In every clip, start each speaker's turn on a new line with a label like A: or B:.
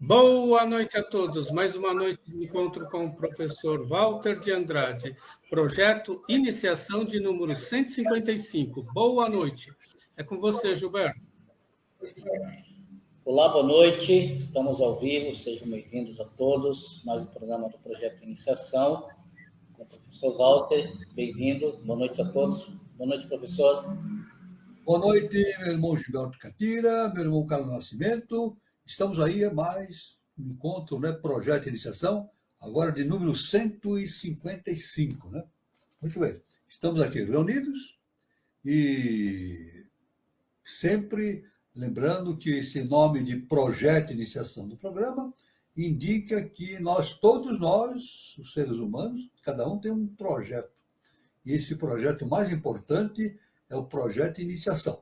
A: Boa noite a todos. Mais uma noite de encontro com o professor Walter de Andrade, projeto Iniciação de número 155. Boa noite. É com você, Gilberto.
B: Olá, boa noite. Estamos ao vivo, sejam bem-vindos a todos. Mais um programa do projeto Iniciação com o professor Walter. Bem-vindo. Boa noite a todos. Boa noite, professor.
C: Boa noite, meu irmão Gilberto Catira, meu irmão Carlos Nascimento. Estamos aí a mais um encontro, projeto de iniciação, agora de número 155, né? Muito bem. Estamos aqui reunidos e sempre lembrando que esse nome de projeto de iniciação do programa indica que todos nós, os seres humanos, cada um tem um projeto. E esse projeto mais importante é o projeto de iniciação.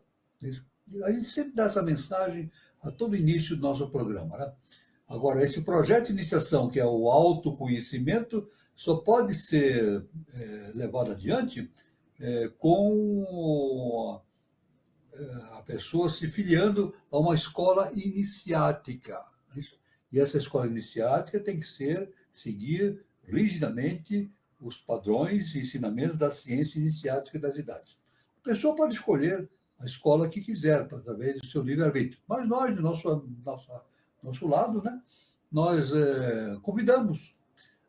C: A gente sempre dá essa mensagem a todo início do nosso programa, né? Agora, esse projeto de iniciação, que é o autoconhecimento, só pode ser levado adiante com a pessoa se filiando a uma escola iniciática. E essa escola iniciática tem que seguir rigidamente os padrões e ensinamentos da ciência iniciática das idades. A pessoa pode escolher a escola que quiser, através do seu livre-arbítrio. Mas nós, do nosso lado, né, nós convidamos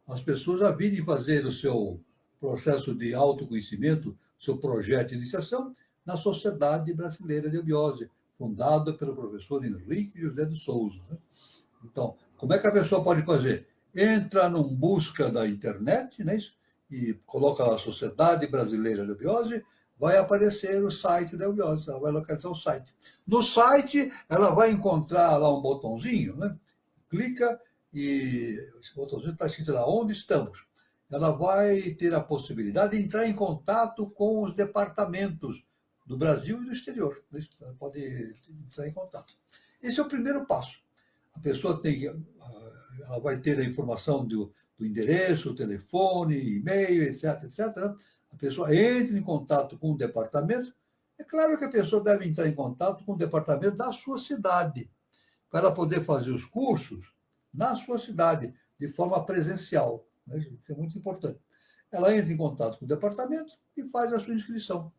C: as pessoas a virem fazer o seu processo de autoconhecimento, seu projeto de iniciação, na Sociedade Brasileira de Eubiose, fundada pelo professor Henrique José de Souza. Né? Então, como é que a pessoa pode fazer? Entra num busca da internet, né, e coloca lá a Sociedade Brasileira de Eubiose, vai aparecer o site da Eubiose, ela vai localizar o site. No site, ela vai encontrar lá um botãozinho, né? Clica e esse botãozinho está escrito lá, onde estamos? Ela vai ter a possibilidade de entrar em contato com os departamentos do Brasil e do exterior. Ela pode entrar em contato. Esse é o primeiro passo. A pessoa ela vai ter a informação do endereço, o telefone, e-mail, etc, etc. A pessoa entra em contato com o departamento. É claro que a pessoa deve entrar em contato com o departamento da sua cidade, para ela poder fazer os cursos na sua cidade, de forma presencial. Isso é muito importante. Ela entra em contato com o departamento e faz a sua inscrição.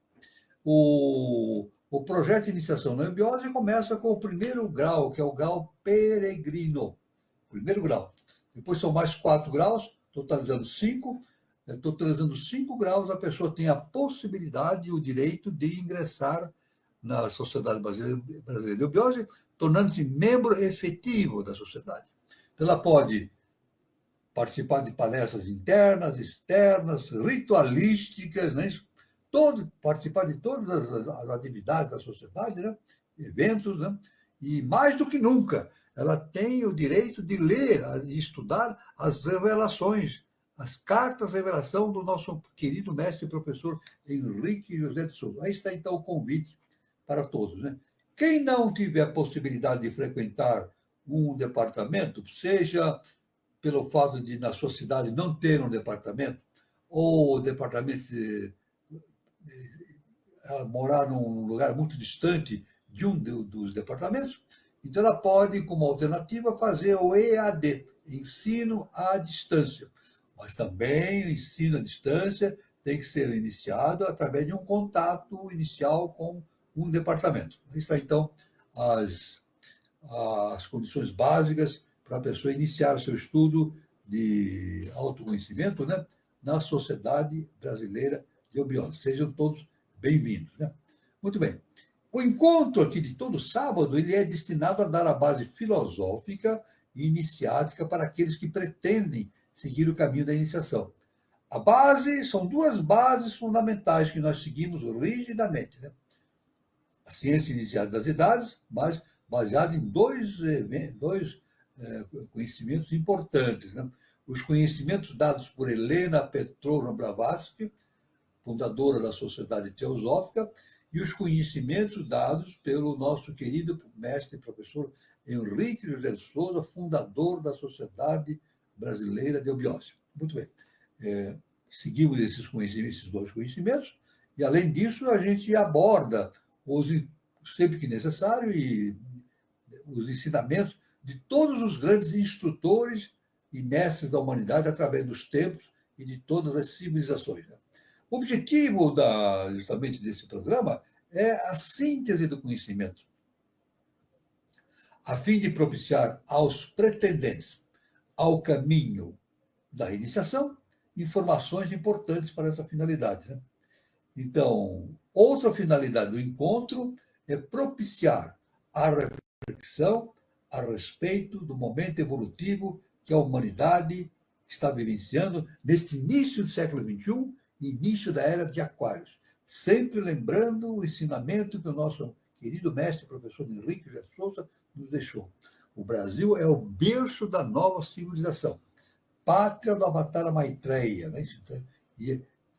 C: O projeto de iniciação na Eubiose começa com o primeiro grau, que é o grau peregrino. Primeiro grau. Depois são mais 4 graus, totalizando 5. Totalizando 5 graus, a pessoa tem a possibilidade e o direito de ingressar na Sociedade Brasileira de Eubiose, tornando-se membro efetivo da sociedade. Então, ela pode participar de palestras internas, externas, ritualísticas, né? Participar de todas as atividades da sociedade, né? Eventos, né? E mais do que nunca, ela tem o direito de ler e estudar as revelações, as cartas de revelação do nosso querido mestre e professor Henrique José de Souza. Aí está, então, o convite para todos, né? Quem não tiver a possibilidade de frequentar um departamento, seja pelo fato de, na sua cidade, não ter um departamento, ou o departamento morar num lugar muito distante de um dos departamentos, então ela pode, como alternativa, fazer o EAD, ensino à distância. Mas também o ensino à distância tem que ser iniciado através de um contato inicial com um departamento. Aí está, então, as condições básicas para a pessoa iniciar o seu estudo de autoconhecimento, né, na Sociedade Brasileira de Eubiose. Sejam todos bem-vindos. Né? Muito bem. O encontro aqui de todo sábado ele é destinado a dar a base filosófica e iniciática para aqueles que pretendem seguir o caminho da iniciação. São 2 bases fundamentais que nós seguimos rigidamente, né? A ciência iniciática das idades, mas baseada em dois conhecimentos importantes, né? Os conhecimentos dados por Helena Petrovna Blavatsky, fundadora da Sociedade Teosófica, e os conhecimentos dados pelo nosso querido mestre e professor Henrique José de Souza, fundador da Sociedade Brasileira de Eubiose. Muito bem. Seguimos esses 2 conhecimentos, e, além disso, a gente aborda, sempre que necessário, e os ensinamentos de todos os grandes instrutores e mestres da humanidade através dos tempos e de todas as civilizações. O objetivo justamente desse programa é a síntese do conhecimento, a fim de propiciar aos pretendentes ao caminho da iniciação informações importantes para essa finalidade. Né? Então, outra finalidade do encontro é propiciar a reflexão a respeito do momento evolutivo que a humanidade está vivenciando neste início do século XXI e início da era de Aquários, sempre lembrando o ensinamento que o nosso querido mestre, professor Henrique de Souza, nos deixou. O Brasil é o berço da nova civilização, pátria do Avatar Maitreya, né?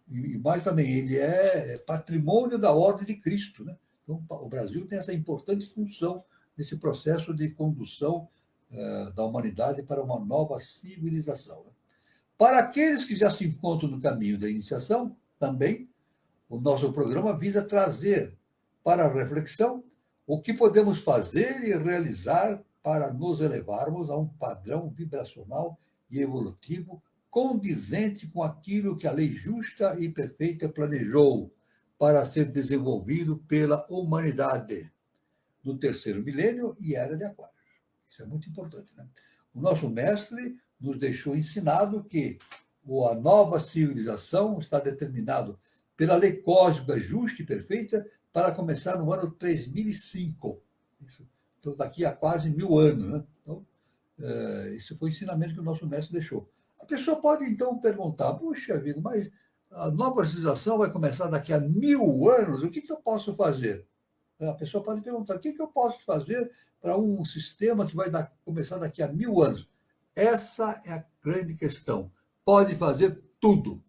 C: E mais também, ele é patrimônio da Ordem de Cristo. Né? Então, o Brasil tem essa importante função nesse processo de condução da humanidade para uma nova civilização. Né? Para aqueles que já se encontram no caminho da iniciação, também, o nosso programa visa trazer para a reflexão o que podemos fazer e realizar para nos elevarmos a um padrão vibracional e evolutivo condizente com aquilo que a lei justa e perfeita planejou para ser desenvolvido pela humanidade no terceiro milênio e era de Aquário. Isso é muito importante. Né? O nosso mestre nos deixou ensinado que a nova civilização está determinado pela lei cósmica justa e perfeita para começar no ano 3005. Então, daqui a quase 1000 anos. Né? Então, esse foi o ensinamento que o nosso mestre deixou. A pessoa pode, então, perguntar, puxa vida, mas a nova civilização vai começar daqui a 1000 anos, o que eu posso fazer? A pessoa pode perguntar, o que eu posso fazer para um sistema que vai começar daqui a 1000 anos? Essa é a grande questão. Pode fazer tudo,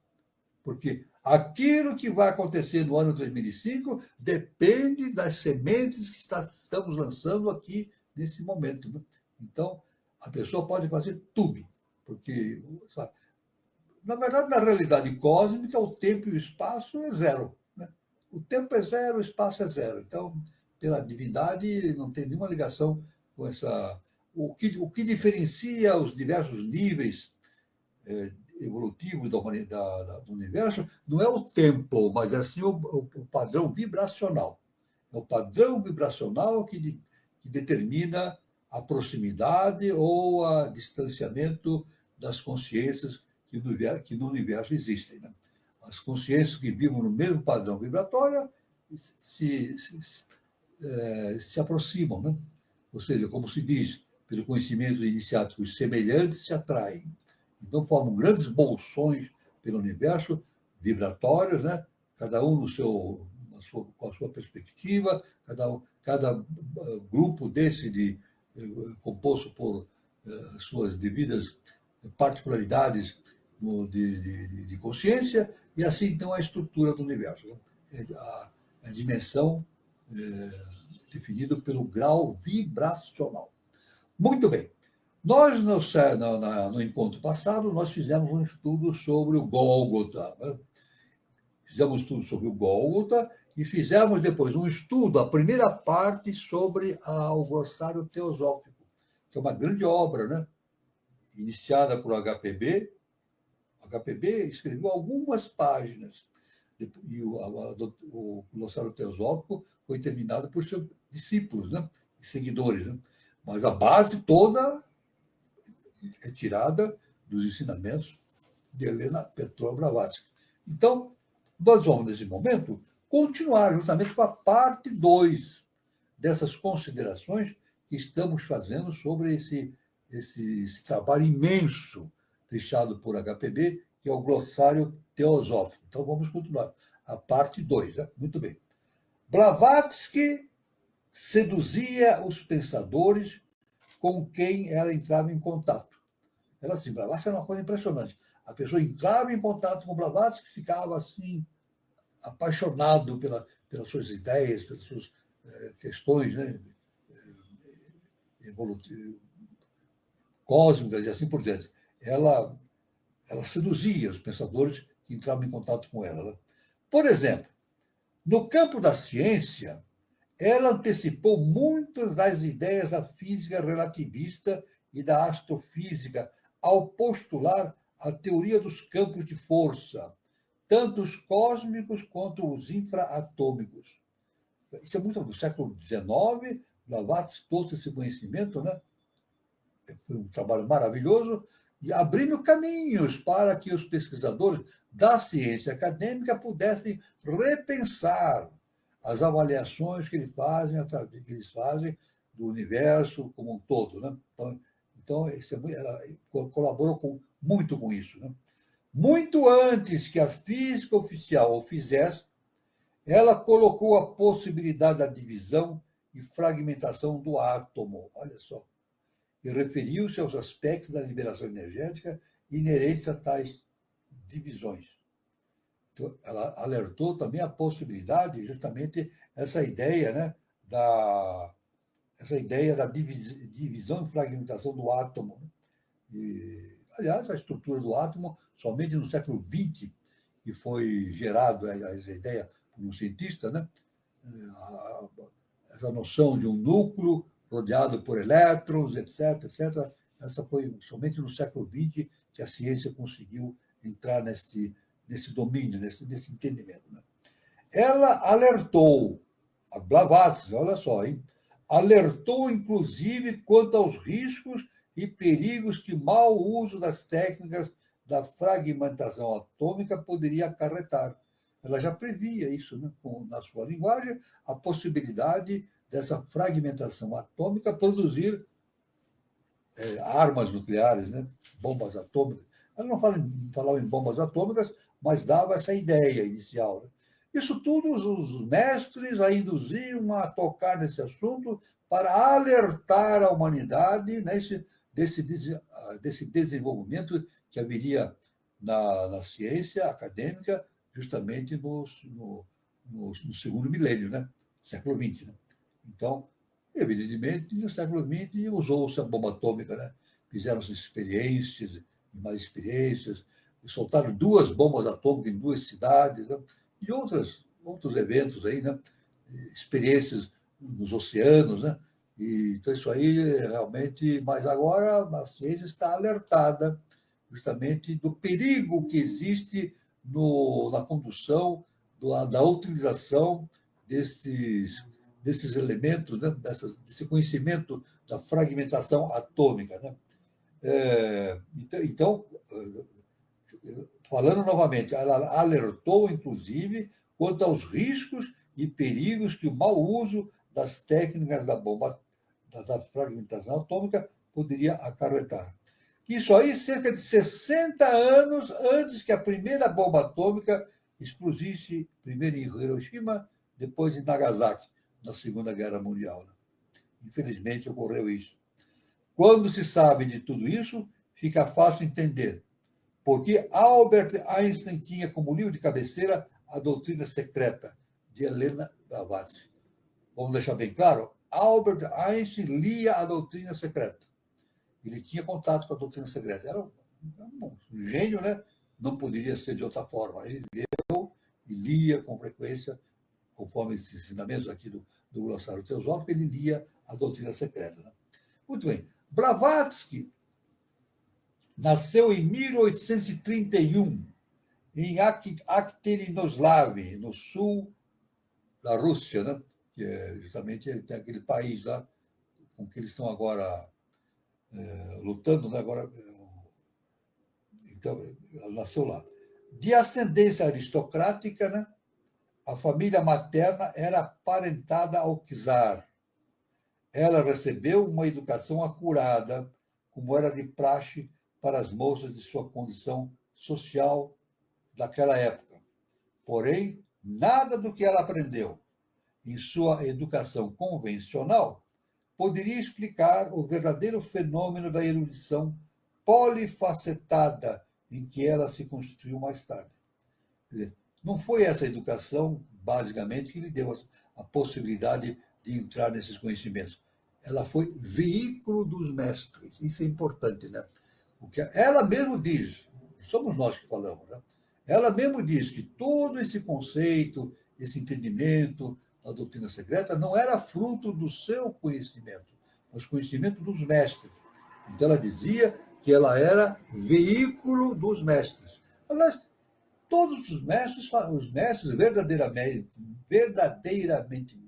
C: porque aquilo que vai acontecer no ano 2005 depende das sementes que estamos lançando aqui nesse momento. Né? Então, a pessoa pode fazer tudo, porque, sabe, na verdade, na realidade cósmica, o tempo e o espaço é zero. Né? O tempo é zero, o espaço é zero. Então, pela divindade, não tem nenhuma ligação com essa... O que diferencia os diversos níveis evolutivos da humanidade, do universo não é o tempo, mas é sim o padrão vibracional. É o padrão vibracional que determina a proximidade ou o distanciamento das consciências que no universo existem. Né? As consciências que vivem no mesmo padrão vibratório se aproximam. Né? Ou seja, como se diz, pelo conhecimento iniciático, os semelhantes se atraem. Então, formam grandes bolsões pelo universo, vibratórios, né? Cada um com a sua perspectiva, cada grupo desse composto por suas devidas particularidades de consciência, e assim, então, a estrutura do universo. Né? A dimensão definida pelo grau vibracional. Muito bem. Nós, no encontro passado, nós fizemos um estudo sobre o Gólgota. Né? Fizemos um estudo sobre o Gólgota e fizemos depois um estudo, a primeira parte, sobre o glossário teosófico, que é uma grande obra, né? Iniciada por HPB. HPB escreveu algumas páginas, e o glossário teosófico foi terminado por seus discípulos, né? E seguidores. Né? Mas a base toda é tirada dos ensinamentos de Helena Petrova Blavatsky. Então, nós vamos, nesse momento, continuar justamente com a parte 2 dessas considerações que estamos fazendo sobre esse trabalho imenso deixado por HPB, que é o glossário teosófico. Então, vamos continuar. A parte 2. Né? Muito bem. Blavatsky seduzia os pensadores com quem ela entrava em contato. Era assim, Blavatsky era uma coisa impressionante. A pessoa entrava em contato com Blavatsky, ficava assim, apaixonado pelas suas ideias, pelas suas questões, né, cósmicas e assim por diante. Ela seduzia os pensadores que entravam em contato com ela. Né? Por exemplo, no campo da ciência, Ela antecipou muitas das ideias da física relativista e da astrofísica ao postular a teoria dos campos de força, tanto os cósmicos quanto os infraatômicos. Isso é muito do século XIX, Blavatsky trouxe esse conhecimento, né? Foi um trabalho maravilhoso, e abrindo caminhos para que os pesquisadores da ciência acadêmica pudessem repensar as avaliações que eles fazem do universo como um todo. Né? Então ela colaborou muito com isso. Né? Muito antes que a física oficial o fizesse, ela colocou a possibilidade da divisão e fragmentação do átomo. Olha só. E referiu-se aos aspectos da liberação energética inerentes a tais divisões. Então, ela alertou também a possibilidade, justamente, essa ideia, né, essa ideia da divisão e fragmentação do átomo. E, aliás, a estrutura do átomo, somente no século XX, que foi gerado essa ideia por um cientista, né, essa noção de um núcleo rodeado por elétrons, etc., etc. Essa foi somente no século XX que a ciência conseguiu entrar nesse domínio, nesse entendimento. Né? Ela alertou, a Blavatsky, olha só, hein? Alertou, inclusive, quanto aos riscos e perigos que o mau uso das técnicas da fragmentação atômica poderia acarretar. Ela já previa isso, né? Na sua linguagem, a possibilidade dessa fragmentação atômica produzir armas nucleares, né? Bombas atômicas. Ela não falava em bombas atômicas, mas dava essa ideia inicial. Né? Isso tudo os mestres a induziam a tocar nesse assunto para alertar a humanidade desse desenvolvimento que haveria na ciência acadêmica, justamente no segundo milênio, né? Século XX. Né? Então, evidentemente, no século XX usou-se a bomba atômica, né? Fizeram-se experiências e mais experiências, e soltaram 2 bombas atômicas em 2 cidades, né? E outros eventos aí, né? Experiências nos oceanos, né? E, então, isso aí realmente. Mas agora a ciência está alertada justamente do perigo que existe na condução da utilização desses elementos, né? Desse conhecimento da fragmentação atômica. Né? Então, falando novamente, ela alertou, inclusive, quanto aos riscos e perigos que o mau uso das técnicas da fragmentação atômica poderia acarretar. Isso aí cerca de 60 anos antes que a primeira bomba atômica explodisse, primeiro em Hiroshima, depois em Nagasaki, na Segunda Guerra Mundial. Infelizmente, ocorreu isso. Quando se sabe de tudo isso, fica fácil entender porque Albert Einstein tinha como livro de cabeceira A Doutrina Secreta, de Helena Blavatsky. Vamos deixar bem claro? Albert Einstein lia A Doutrina Secreta. Ele tinha contato com a doutrina secreta. Era um gênio, né? Não poderia ser de outra forma. Ele leu e lia com frequência, conforme esses ensinamentos aqui do glossário teosófico, ele lia a doutrina secreta. Né? Muito bem. Blavatsky nasceu em 1831, em Ekaterinodar, no sul da Rússia, né? Que é justamente tem aquele país lá com que eles estão agora lutando, né? Agora, então, ela nasceu lá. De ascendência aristocrática, né? A família materna era parentada ao czar. Ela recebeu uma educação acurada, como era de praxe para as moças de sua condição social daquela época. Porém, nada do que ela aprendeu em sua educação convencional poderia explicar o verdadeiro fenômeno da erudição polifacetada em que ela se constituiu mais tarde. Não foi essa educação, basicamente, que lhe deu a possibilidade de entrar nesses conhecimentos. Ela foi veículo dos mestres. Isso é importante, né? Porque ela mesmo diz, somos nós que falamos, né? Ela mesmo diz que todo esse conceito, esse entendimento da doutrina secreta não era fruto do seu conhecimento, mas conhecimento dos mestres. Então, ela dizia que ela era veículo dos mestres. Aliás, todos os mestres verdadeiramente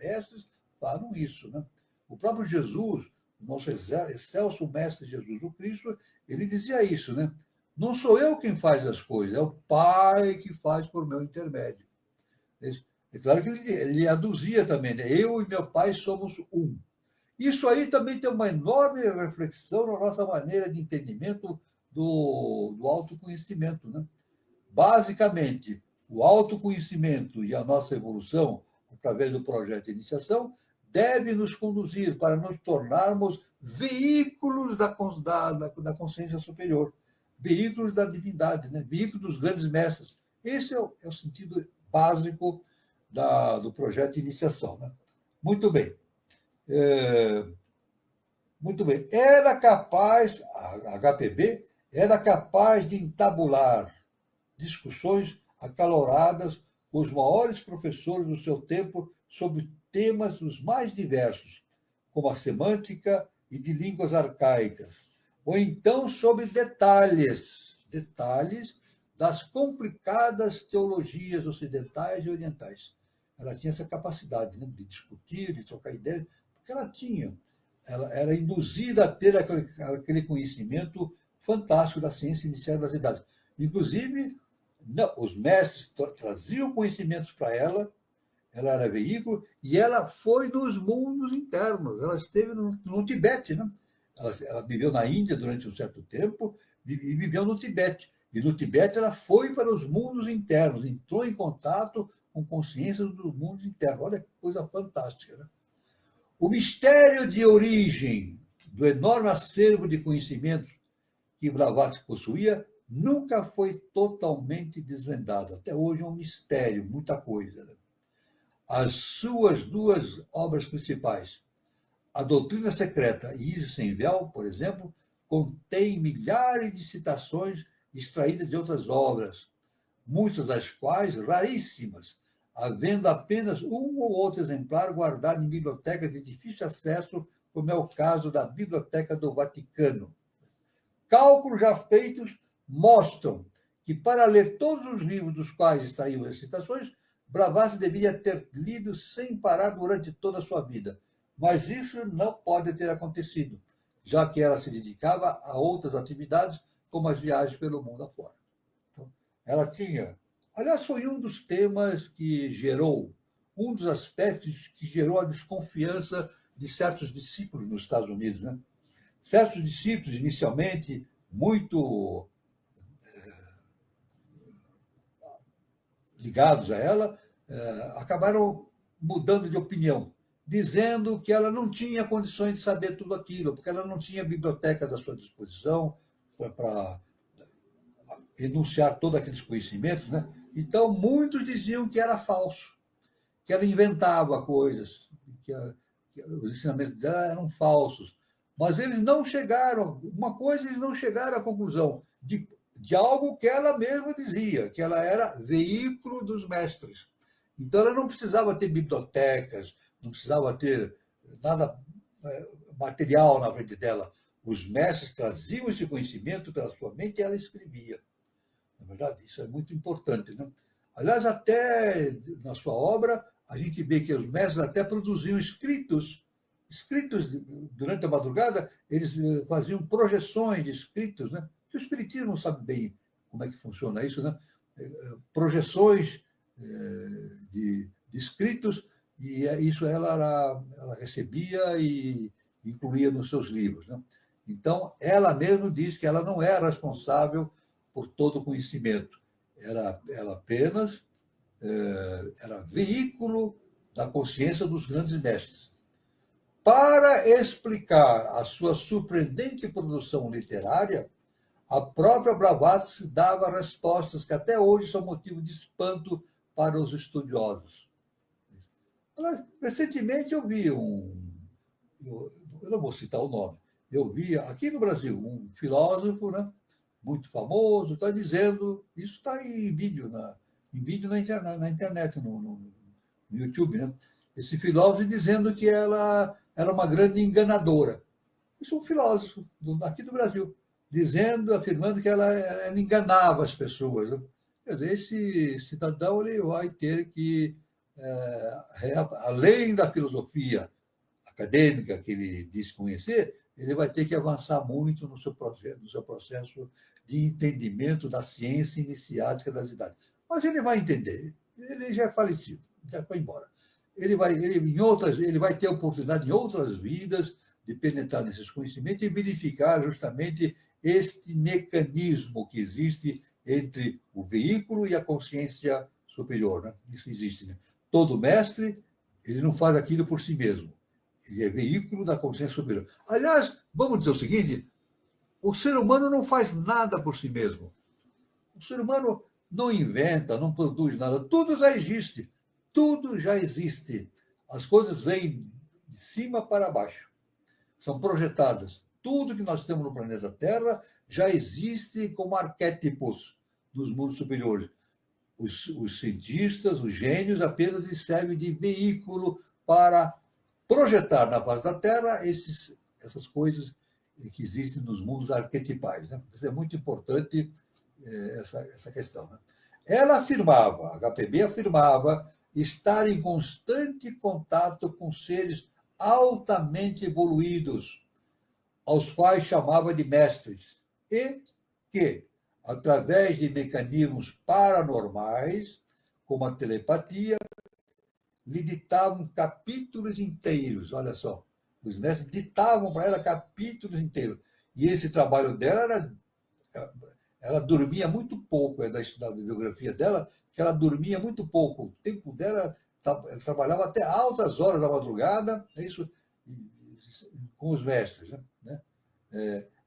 C: mestres, falam isso, né? O próprio Jesus, o nosso excelso mestre Jesus, o Cristo, ele dizia isso, né? Não sou eu quem faz as coisas, é o Pai que faz por meu intermédio. É claro que ele aduzia também, né? Eu e meu Pai somos um. Isso aí também tem uma enorme reflexão na nossa maneira de entendimento do autoconhecimento, né? Basicamente, o autoconhecimento e a nossa evolução, através do projeto de iniciação, deve nos conduzir para nos tornarmos veículos da consciência superior, veículos da divindade, né? Veículos dos grandes mestres. Esse é o sentido básico do projeto de iniciação, né? Muito bem. Muito bem. A HPB era capaz de entabular discussões acaloradas com os maiores professores do seu tempo sobre temas os mais diversos, como a semântica e de línguas arcaicas, ou então sobre detalhes das complicadas teologias ocidentais e orientais. Ela tinha essa capacidade, né, de discutir, de trocar ideias, porque ela era induzida a ter aquele conhecimento fantástico da ciência inicial das idades. Inclusive, os mestres traziam conhecimentos para ela era veículo, e ela foi nos mundos internos. Ela esteve no Tibete, né? Ela viveu na Índia durante um certo tempo e viveu no Tibete. E no Tibete ela foi para os mundos internos, entrou em contato com consciência dos mundos internos. Olha que coisa fantástica, né? O mistério de origem do enorme acervo de conhecimentos que Blavatsky possuía nunca foi totalmente desvendado. Até hoje é um mistério, muita coisa, né? As suas duas obras principais, A Doutrina Secreta e Isis Sem Véu, por exemplo, contém milhares de citações extraídas de outras obras, muitas das quais raríssimas, havendo apenas um ou outro exemplar guardado em bibliotecas de difícil acesso, como é o caso da Biblioteca do Vaticano. Cálculos já feitos mostram que, para ler todos os livros dos quais extraíam as citações, Blavatsky deveria ter lido sem parar durante toda a sua vida. Mas isso não pode ter acontecido, já que ela se dedicava a outras atividades, como as viagens pelo mundo afora. Então, ela tinha... Aliás, foi um dos temas que gerou, um dos aspectos que gerou a desconfiança de certos discípulos nos Estados Unidos, né? Certos discípulos, inicialmente, muito ligados a ela, acabaram mudando de opinião, dizendo que ela não tinha condições de saber tudo aquilo, porque ela não tinha bibliotecas à sua disposição para enunciar todos aqueles conhecimentos, né? Então, muitos diziam que era falso, que ela inventava coisas, que os ensinamentos dela eram falsos. Mas eles não chegaram, eles não chegaram à conclusão de algo que ela mesma dizia, que ela era veículo dos mestres. Então, ela não precisava ter bibliotecas, não precisava ter nada material na frente dela. Os mestres traziam esse conhecimento pela sua mente e ela escrevia. Na verdade, isso é muito importante, né? Aliás, até na sua obra, a gente vê que os mestres até produziam escritos durante a madrugada, eles faziam projeções de escritos, né? Que o espiritismo não sabe bem como é que funciona isso, né? Projeções de escritos, e isso ela recebia e incluía nos seus livros, né? Então, ela mesma diz que ela não era responsável por todo o conhecimento. Ela apenas era veículo da consciência dos grandes mestres. Para explicar a sua surpreendente produção literária, a própria Blavatsky dava respostas que até hoje são motivo de espanto para os estudiosos. Recentemente eu vi eu não vou citar o nome, eu vi aqui no Brasil um filósofo, né, muito famoso, está dizendo, isso está em vídeo na internet, no YouTube, né? esse filósofo dizendo que ela era uma grande enganadora. Isso é um filósofo aqui do Brasil, dizendo, afirmando que ela enganava as pessoas. Né? Quer dizer, esse cidadão ele vai ter que, além da filosofia acadêmica que ele diz conhecer, ele vai ter que avançar muito no seu processo de entendimento da ciência iniciática das idades. Mas ele vai entender, ele já é falecido, já foi embora. Ele vai ter oportunidade em outras vidas de penetrar nesses conhecimentos e verificar justamente este mecanismo que existe entre o veículo e a consciência superior. Né? Isso existe. Né? Todo mestre, ele não faz aquilo por si mesmo. Ele é veículo da consciência superior. Aliás, vamos dizer o seguinte, o ser humano não faz nada por si mesmo. O ser humano não inventa, não produz nada. Tudo já existe. Tudo já existe. As coisas vêm de cima para baixo. São projetadas. Tudo que nós temos no planeta Terra já existe como arquétipos nos mundos superiores. Os cientistas, os gênios, apenas servem de veículo para projetar na face da Terra essas coisas que existem nos mundos arquetipais. Né? Isso é muito importante, essa questão. Né? Ela afirmava, a HPB afirmava, estar em constante contato com seres altamente evoluídos, aos quais chamava de mestres, e que, através de mecanismos paranormais, como a telepatia, lhe ditavam capítulos inteiros, olha só. Os mestres ditavam para ela capítulos inteiros. E esse trabalho dela ela dormia muito pouco, é da bibliografia dela, que ela dormia muito pouco. O tempo dela, ela trabalhava até altas horas da madrugada, é isso, com os mestres. Né?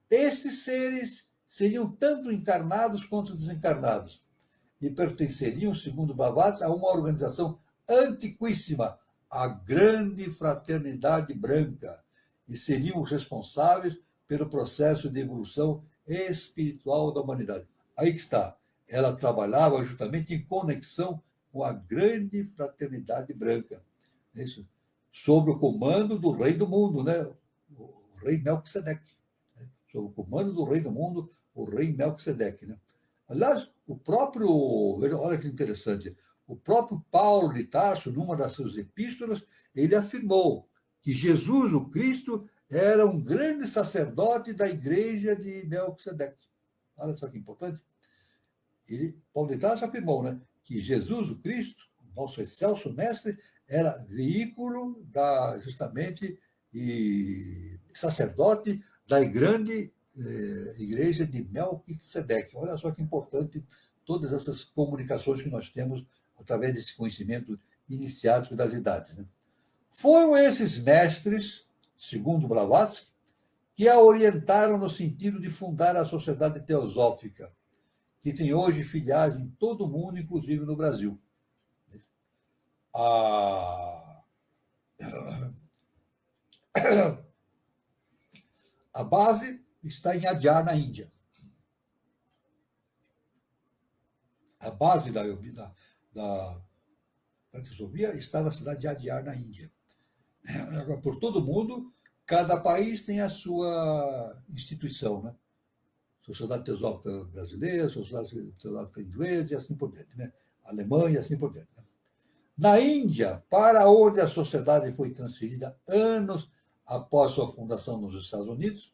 C: Esses seres seriam tanto encarnados quanto desencarnados e pertenceriam, segundo Blavatsky, a uma organização antiquíssima, a Grande Fraternidade Branca, e seriam os responsáveis pelo processo de evolução espiritual da humanidade. Aí que está. Ela trabalhava justamente em conexão com a Grande Fraternidade Branca. Isso. Sob o comando do Rei do Mundo, né? O Rei Melquisedeque. Sob o comando do Rei do Mundo, o Rei Melquisedeque. Né? Aliás, o próprio, olha que interessante, o próprio Paulo de Tarso, numa das suas epístolas, ele afirmou que Jesus, o Cristo, era um grande sacerdote da igreja de Melquisedeque. Olha só que importante. Paulo de Tarso afirmou, né, que Jesus, o Cristo, nosso excelso mestre, era veículo justamente e sacerdote da grande igreja de Melquisedeque. Olha só que importante todas essas comunicações que nós temos através desse conhecimento iniciático das idades. Né? Foram esses mestres, segundo Blavatsky, que a orientaram no sentido de fundar a Sociedade Teosófica, que tem hoje filiais em todo o mundo, inclusive no Brasil. A base está em Adyar, na Índia. A base da Teosofia está na cidade de Adyar, na Índia. Por todo o mundo, cada país tem a sua instituição, né? Sociedade Teosófica Brasileira, Sociedade Teosófica Inglesa e assim por diante, né? Alemanha e assim por diante. Né? Na Índia, para onde a sociedade foi transferida anos após sua fundação nos Estados Unidos,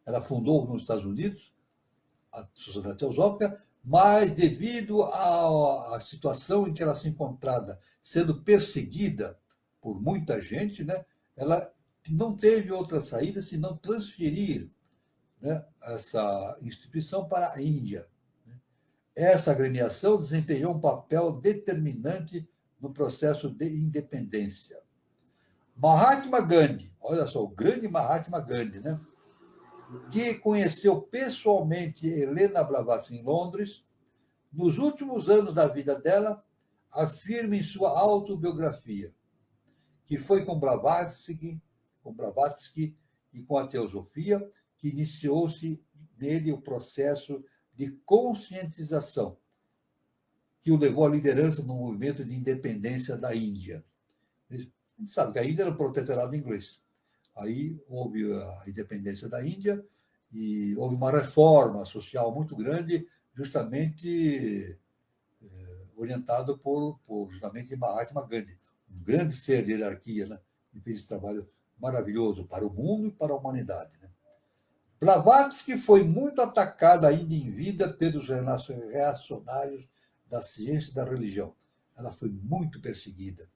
C: ela fundou nos Estados Unidos a Sociedade Teosófica, mas devido à situação em que ela se encontrava, sendo perseguida por muita gente, né, ela não teve outra saída senão transferir, né, essa instituição para a Índia. Essa agremiação desempenhou um papel determinante no processo de independência. Mahatma Gandhi, olha só, o grande Mahatma Gandhi, né, que conheceu pessoalmente Helena Blavatsky em Londres, nos últimos anos da vida dela, afirma em sua autobiografia que foi com Blavatsky e com a teosofia que iniciou-se nele o processo de conscientização que o levou à liderança no movimento de independência da Índia. A gente sabe que a Índia era um protetorado inglês. Aí houve a independência da Índia e houve uma reforma social muito grande, justamente orientado por justamente Mahatma Gandhi, um grande ser de hierarquia, né? E fez esse trabalho maravilhoso para o mundo e para a humanidade. Né? Blavatsky foi muito atacada ainda em vida pelos reacionários da ciência e da religião. Ela foi muito perseguida.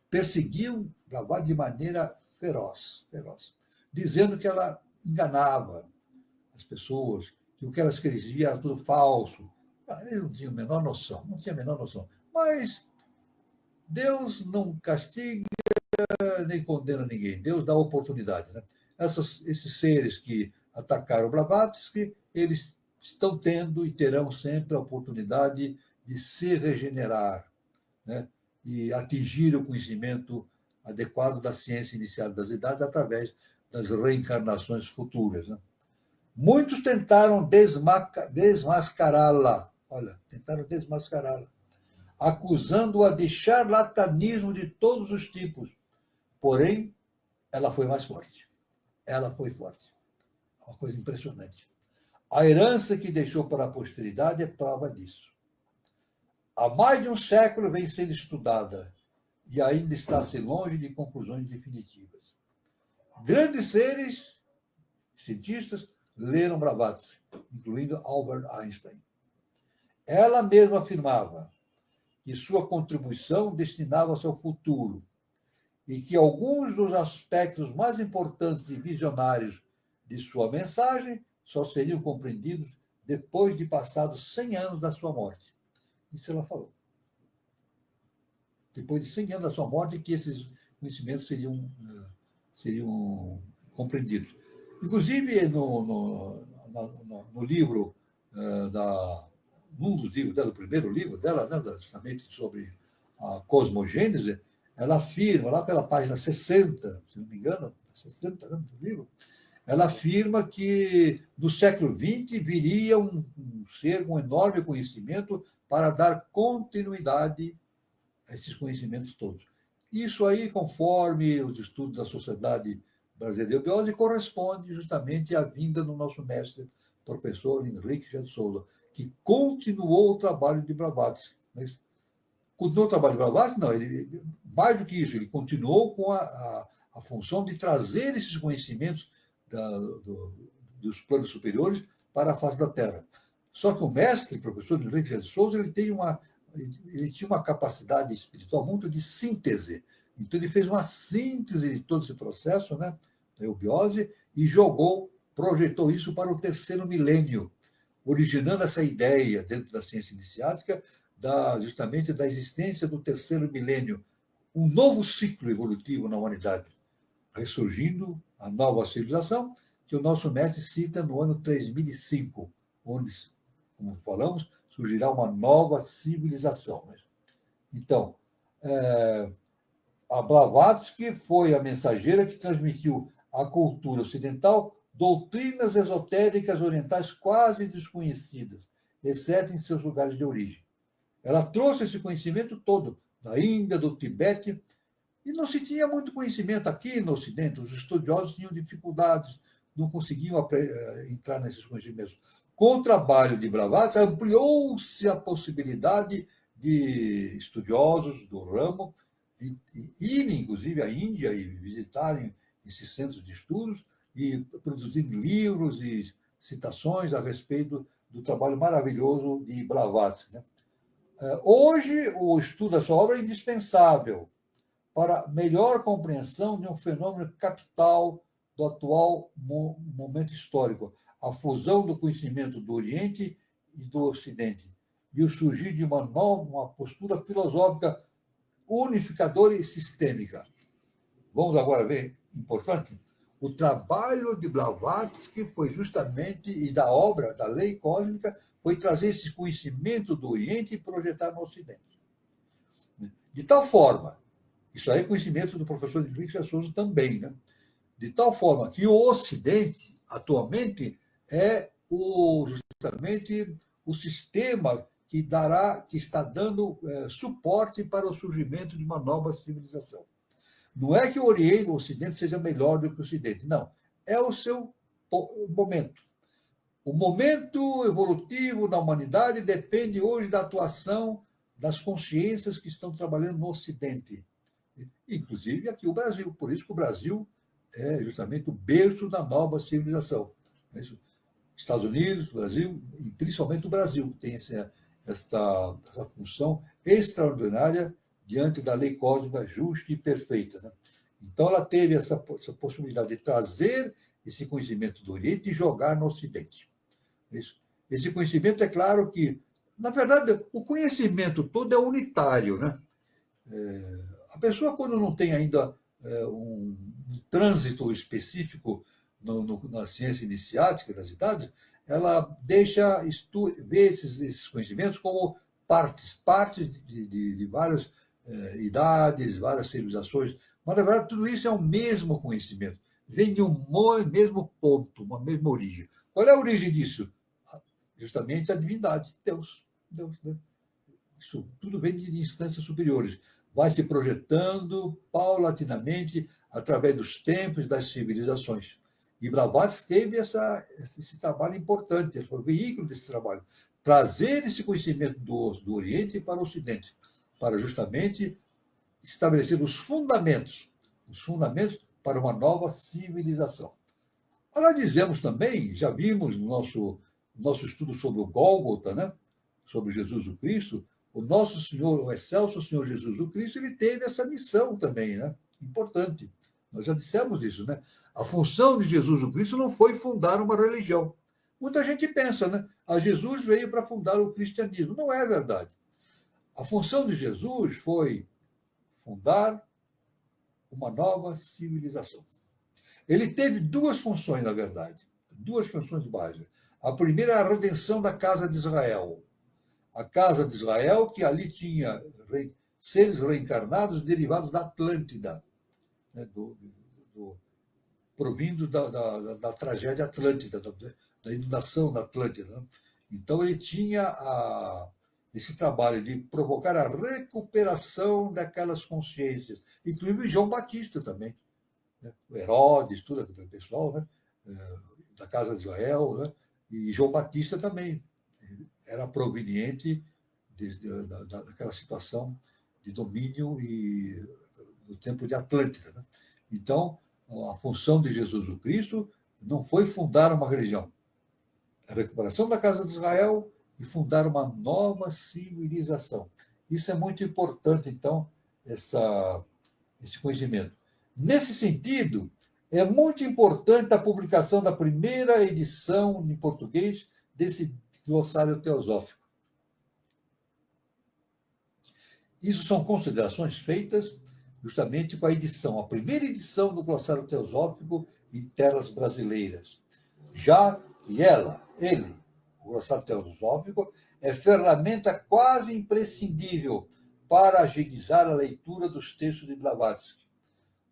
C: Perseguiam Blavatsky de maneira feroz, dizendo que ela enganava as pessoas, que o que ela escrevia era tudo falso. Eles não tinham a menor noção, Mas Deus não castiga nem condena ninguém. Deus dá oportunidade. Né? Esses seres que atacaram Blavatsky, eles estão tendo e terão sempre a oportunidade de se regenerar, né? E atingir o conhecimento adequado da ciência iniciada das idades através das reencarnações futuras. Né? Muitos tentaram desmascará-la, acusando-a de charlatanismo de todos os tipos. Porém, ela foi mais forte. Uma coisa impressionante. A herança que deixou para a posteridade é prova disso. Há mais de um século vem sendo estudada e ainda está-se longe de conclusões definitivas. Grandes seres, cientistas, leram Blavatsky, incluindo Albert Einstein. Ela mesma afirmava que sua contribuição destinava-se ao futuro e que alguns dos aspectos mais importantes e visionários de sua mensagem só seriam compreendidos depois de passados 100 anos da sua morte. Isso ela falou. Depois de 100 anos da sua morte, que esses conhecimentos seriam compreendidos. Inclusive, no livro, num dos livros dela, o primeiro livro dela, né, justamente sobre a cosmogênese, ela afirma, lá pela página 60, se não me engano, 60, né, do livro, ela afirma que no século XX viria um ser com enorme conhecimento para dar continuidade a esses conhecimentos todos. Isso aí, conforme os estudos da Sociedade Brasileira de Eubiose, corresponde justamente à vinda do nosso mestre, professor Henrique de Souza, que continuou o trabalho de Blavatsky. Mas continuou o trabalho de Blavatsky? Não, ele, mais do que isso, ele continuou com a função de trazer esses conhecimentos dos planos superiores para a face da Terra. Só que o mestre, professor Henrique de Souza, ele tinha uma capacidade espiritual muito de síntese. Então, ele fez uma síntese de todo esse processo, né, da eubiose, e projetou isso para o terceiro milênio, originando essa ideia, dentro da ciência iniciática, justamente da existência do terceiro milênio, um novo ciclo evolutivo na humanidade, ressurgindo a nova civilização, que o nosso mestre cita no ano 3005, onde, como falamos, surgirá uma nova civilização. Então, a Blavatsky foi a mensageira que transmitiu à cultura ocidental doutrinas esotéricas orientais quase desconhecidas, exceto em seus lugares de origem. Ela trouxe esse conhecimento todo, da Índia, do Tibete, e não se tinha muito conhecimento aqui no Ocidente. Os estudiosos tinham dificuldades, não conseguiam entrar nesses conhecimentos. Com o trabalho de Blavatsky, ampliou-se a possibilidade de estudiosos do ramo irem, inclusive, à Índia e visitarem esses centros de estudos e produzirem livros e citações a respeito do trabalho maravilhoso de Blavatsky. Né? Hoje, o estudo da sua obra é indispensável para melhor compreensão de um fenômeno capital do atual momento histórico, a fusão do conhecimento do Oriente e do Ocidente, e o surgir de uma postura filosófica unificadora e sistêmica. Vamos agora ver, importante, o trabalho de Blavatsky foi justamente, e da obra, da lei cósmica, foi trazer esse conhecimento do Oriente e projetar no Ocidente. De tal forma, isso aí é conhecimento do professor Henrique de Souza também, né? De tal forma que o Ocidente, atualmente, é justamente o sistema que está dando suporte para o surgimento de uma nova civilização. Não é que o Oriente, o Ocidente, seja melhor do que o Ocidente, não. É o seu momento. O momento evolutivo da humanidade depende hoje da atuação das consciências que estão trabalhando no Ocidente, inclusive aqui o Brasil. Por isso que o Brasil é justamente o berço da nova civilização. Estados Unidos, Brasil, e principalmente o Brasil, tem essa função extraordinária diante da lei cósmica justa e perfeita. Né? Então, ela teve essa possibilidade de trazer esse conhecimento do Oriente e jogar no Ocidente. Esse conhecimento, é claro que, na verdade, o conhecimento todo é unitário. Né? A pessoa, quando não tem ainda um trânsito específico na ciência iniciática das idades, ela deixa ver esses conhecimentos como partes de várias idades, várias civilizações, mas, na verdade, tudo isso é o mesmo conhecimento, vem de um mesmo ponto, uma mesma origem. Qual é a origem disso? Justamente a divindade, Deus. Né? Isso tudo vem de instâncias superiores. Vai se projetando paulatinamente através dos tempos, das civilizações. E Blavatsky teve esse trabalho importante, ele foi o veículo desse trabalho, trazer esse conhecimento do Oriente para o Ocidente, para justamente estabelecer os fundamentos para uma nova civilização. Nós dizemos também, já vimos no nosso estudo sobre o Gólgota, né? Sobre Jesus o Cristo, o nosso Senhor, o excelso Senhor Jesus o Cristo, ele teve essa missão também, né? Importante. Nós já dissemos isso, né? A função de Jesus o Cristo não foi fundar uma religião. Muita gente pensa, né? Jesus veio para fundar o cristianismo. Não é verdade. A função de Jesus foi fundar uma nova civilização. Ele teve duas funções, na verdade, duas funções básicas. A primeira é a redenção da casa de Israel. A casa de Israel, que ali tinha seres reencarnados derivados da Atlântida, né, provindo da tragédia Atlântida, da inundação da Atlântida. Né? Então, ele tinha esse trabalho de provocar a recuperação daquelas consciências, inclusive João Batista também, né? O Herodes, tudo aquele pessoal, né? Da casa de Israel, né? E João Batista também era proveniente daquela situação de domínio e do tempo de Atlântida. Né? Então, a função de Jesus o Cristo não foi fundar uma religião, a recuperação da casa de Israel e fundar uma nova civilização. Isso é muito importante, então, esse conhecimento. Nesse sentido, é muito importante a publicação da primeira edição em português desse glossário teosófico. Isso são considerações feitas justamente com a edição, a primeira edição do glossário teosófico em terras brasileiras. Já que ele, o glossário teosófico, é ferramenta quase imprescindível para agilizar a leitura dos textos de Blavatsky,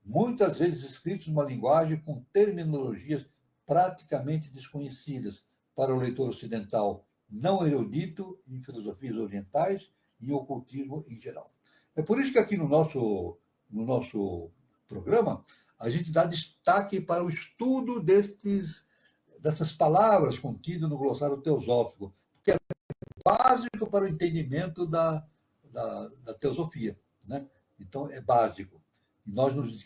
C: muitas vezes escritos numa linguagem com terminologias praticamente desconhecidas para o leitor ocidental, não erudito em filosofias orientais e ocultismo em geral. É por isso que aqui no nosso programa a gente dá destaque para o estudo dessas palavras contidas no glossário teosófico, porque é básico para o entendimento da teosofia. Né? Então, é básico. E nós nos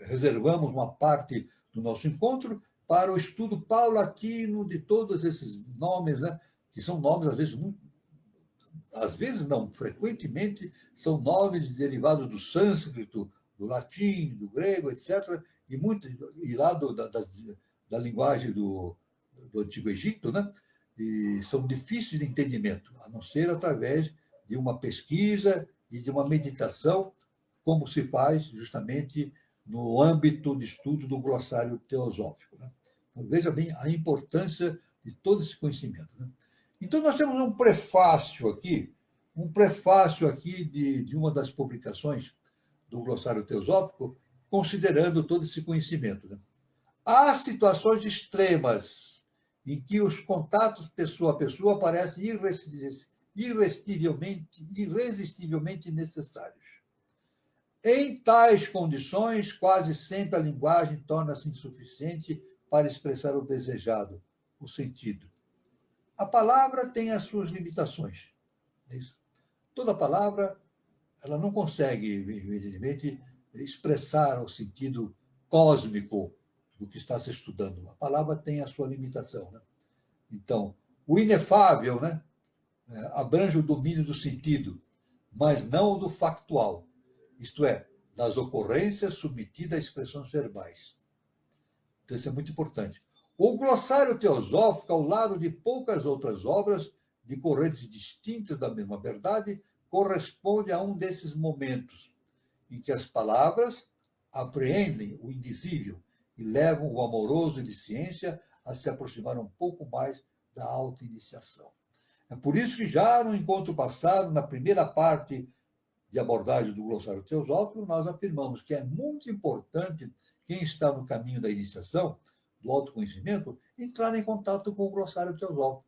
C: reservamos uma parte do nosso encontro para o estudo paulatino de todos esses nomes, né? Que são nomes, frequentemente, são nomes derivados do sânscrito, do latim, do grego, etc., e lá da linguagem do Antigo Egito, né? E são difíceis de entendimento, a não ser através de uma pesquisa e de uma meditação, como se faz justamente no âmbito de estudo do glossário teosófico. Né? Então, veja bem a importância de todo esse conhecimento. Né? Então, nós temos um prefácio aqui de uma das publicações do glossário teosófico, considerando todo esse conhecimento. Né? Há situações extremas em que os contatos pessoa a pessoa parecem irresistivelmente necessários. Em tais condições, quase sempre a linguagem torna-se insuficiente para expressar o desejado, o sentido. A palavra tem as suas limitações. É isso. Toda palavra ela não consegue, evidentemente, expressar o sentido cósmico do que está se estudando. A palavra tem a sua limitação. Né? Então, o inefável, né, abrange o domínio do sentido, mas não o do factual, isto é, das ocorrências submetidas a expressões verbais. Então, isso é muito importante. O glossário teosófico, ao lado de poucas outras obras de correntes distintas da mesma verdade, corresponde a um desses momentos em que as palavras apreendem o indizível e levam o amoroso de ciência a se aproximar um pouco mais da auto-iniciação. É por isso que já no encontro passado, na primeira parte de abordagem do glossário teosófico, nós afirmamos que é muito importante quem está no caminho da iniciação, do autoconhecimento, entrar em contato com o glossário teosófico,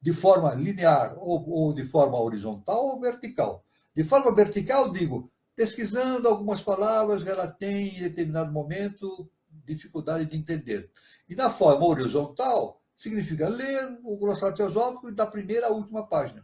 C: de forma linear ou de forma horizontal ou vertical. De forma vertical, digo, pesquisando algumas palavras que ela tem em determinado momento dificuldade de entender. E na forma horizontal, significa ler o glossário teosófico da primeira à última página.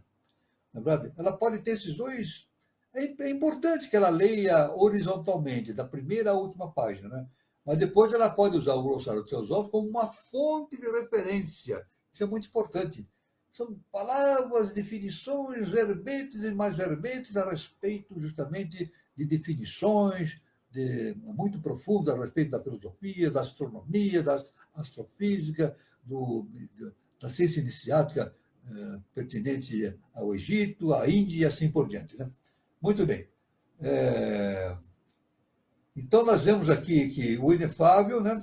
C: Na verdade, ela pode ter esses dois. É importante que ela leia horizontalmente, da primeira à última página, né? Mas depois ela pode usar o glossário teosófico como uma fonte de referência. Isso é muito importante. São palavras, definições, verbetes e mais verbetes a respeito justamente de definições muito profundas a respeito da filosofia, da astronomia, da astrofísica, da ciência iniciática pertinente ao Egito, à Índia e assim por diante. Né? Muito bem. Então, nós vemos aqui que o inefável, né?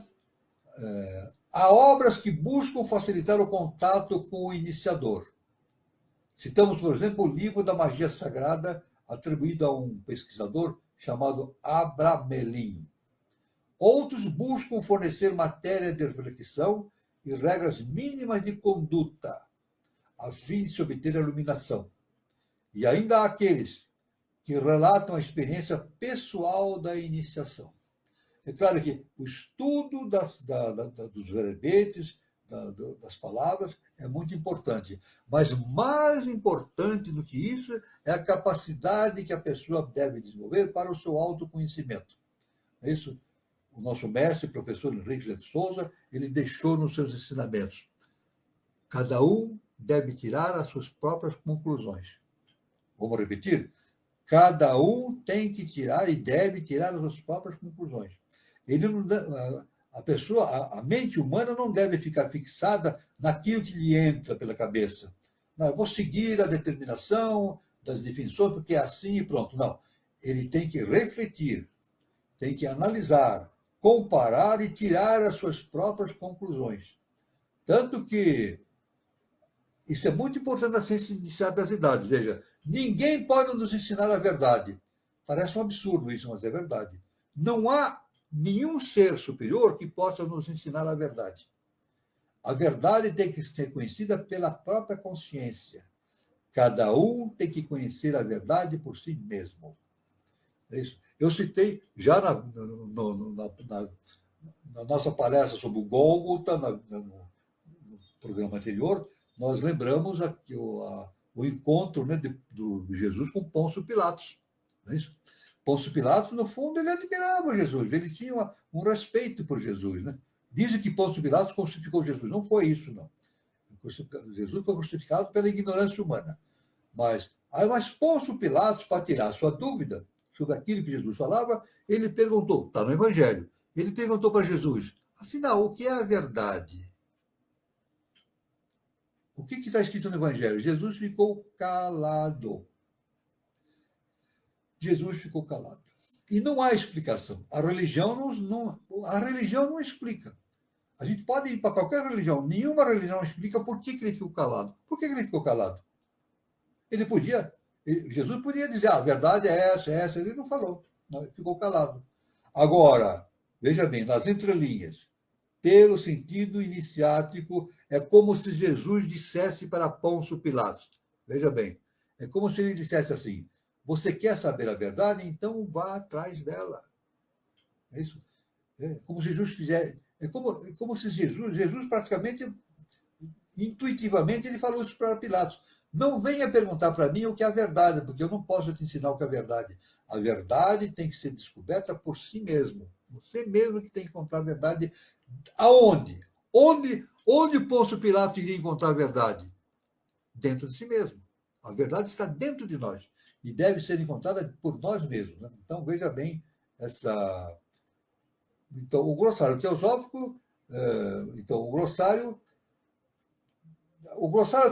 C: Há obras que buscam facilitar o contato com o iniciador. Citamos, por exemplo, o livro da magia sagrada, atribuído a um pesquisador chamado Abramelin. Outros buscam fornecer matéria de reflexão e regras mínimas de conduta, a fim de se obter a iluminação. E ainda há aqueles que relatam a experiência pessoal da iniciação. É claro que o estudo dos verbetes, das palavras, é muito importante. Mas mais importante do que isso é a capacidade que a pessoa deve desenvolver para o seu autoconhecimento. É isso? O nosso mestre, o professor Henrique de Souza, ele deixou nos seus ensinamentos. Cada um deve tirar as suas próprias conclusões. Vamos repetir? Cada um tem que tirar e deve tirar as suas próprias conclusões. A mente humana não deve ficar fixada naquilo que lhe entra pela cabeça. Não, eu vou seguir a determinação das definições, porque é assim e pronto. Não. Ele tem que refletir, tem que analisar, comparar e tirar as suas próprias conclusões. Tanto que isso é muito importante na ciência inicial das idades. Veja, ninguém pode nos ensinar a verdade. Parece um absurdo isso, mas é verdade. Não há nenhum ser superior que possa nos ensinar a verdade. A verdade tem que ser conhecida pela própria consciência. Cada um tem que conhecer a verdade por si mesmo. É isso. Eu citei já na nossa palestra sobre o Gólgota, no programa anterior, nós lembramos o encontro, né, do Jesus com Pôncio Pilatos. Não é isso? Pôncio Pilatos, no fundo, ele admirava Jesus, ele tinha um respeito por Jesus. Né? Dizem que Pôncio Pilatos crucificou Jesus. Não foi isso, não. Jesus foi crucificado pela ignorância humana. Mas Pôncio Pilatos, para tirar sua dúvida sobre aquilo que Jesus falava, ele perguntou, está no Evangelho, ele perguntou para Jesus, afinal, o que é a verdade? O que está escrito no Evangelho? Jesus ficou calado. Jesus ficou calado. E não há explicação. A religião não explica. A gente pode ir para qualquer religião, nenhuma religião explica por que ele ficou calado. Por que ele ficou calado? Jesus podia dizer, a verdade é essa, ele não falou, não, ele ficou calado. Agora, veja bem, nas entrelinhas, pelo sentido iniciático, é como se Jesus dissesse para Pôncio Pilatos, veja bem, é como se ele dissesse assim, Você quer saber a verdade? Então vá atrás dela. É isso. É como se Jesus fizer. É como se Jesus praticamente, intuitivamente, ele falou isso para Pilatos. Não venha perguntar para mim o que é a verdade, porque eu não posso te ensinar o que é a verdade. A verdade tem que ser descoberta por si mesmo. Você mesmo que tem que encontrar a verdade. Aonde? Onde Pôncio Pilatos iria encontrar a verdade? Dentro de si mesmo. A verdade está dentro de nós e deve ser encontrada por nós mesmos. Né? Então, veja bem essa. Então, o glossário teosófico. Então, o glossário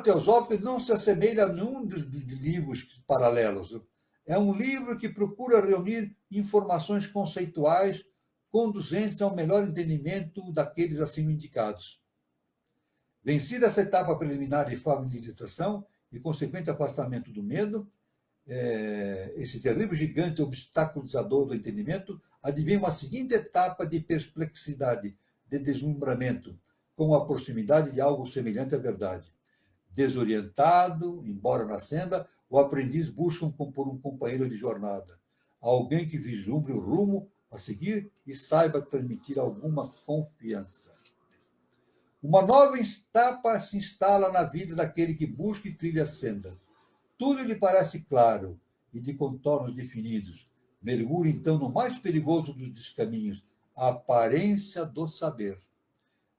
C: teosófico não se assemelha a nenhum dos livros paralelos. É um livro que procura reunir informações conceituais conduzentes ao melhor entendimento daqueles acima indicados. Vencida essa etapa preliminar de familiarização e consequente afastamento do medo, esse terrível gigante obstaculizador do entendimento, advém uma seguinte etapa de perplexidade, de deslumbramento, com a proximidade de algo semelhante à verdade. Desorientado, embora na senda, o aprendiz busca por um companheiro de jornada, alguém que vislumbre o rumo a seguir e saiba transmitir alguma confiança. Uma nova etapa se instala na vida daquele que busca e trilha a senda. Tudo lhe parece claro e de contornos definidos. Mergulha, então, no mais perigoso dos descaminhos, a aparência do saber.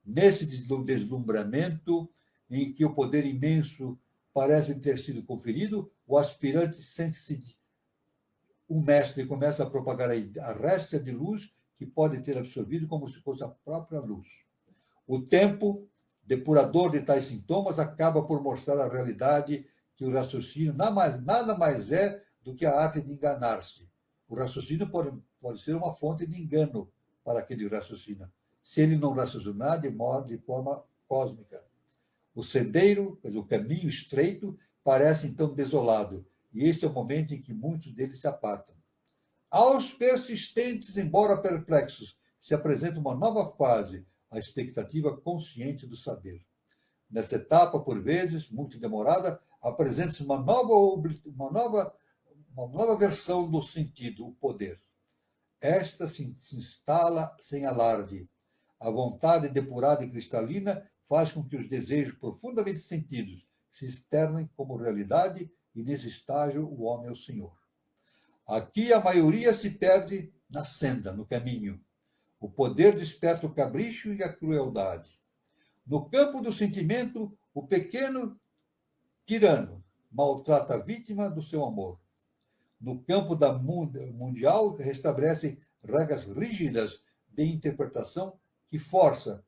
C: Nesse deslumbramento, em que o poder imenso parece ter sido conferido, o aspirante sente-se um mestre e começa a propagar a réstia de luz que pode ter absorvido como se fosse a própria luz. O tempo, depurador de tais sintomas, acaba por mostrar a realidade que o raciocínio nada mais é do que a arte de enganar-se. O raciocínio pode ser uma fonte de engano para aquele que raciocina, se ele não raciocinar de forma cósmica. O sendeiro, o caminho estreito, parece então desolado, e este é o momento em que muitos deles se apartam. Aos persistentes, embora perplexos, se apresenta uma nova fase, a expectativa consciente do saber. Nessa etapa, por vezes, muito demorada, apresenta-se uma nova versão do sentido, o poder. Esta se instala sem alarde. A vontade depurada e cristalina faz com que os desejos profundamente sentidos se externem como realidade e, nesse estágio, o homem é o Senhor. Aqui a maioria se perde na senda, no caminho. O poder desperta o capricho e a crueldade. No campo do sentimento, o pequeno tirano maltrata a vítima do seu amor. No campo da mundial, restabelece regras rígidas de interpretação que força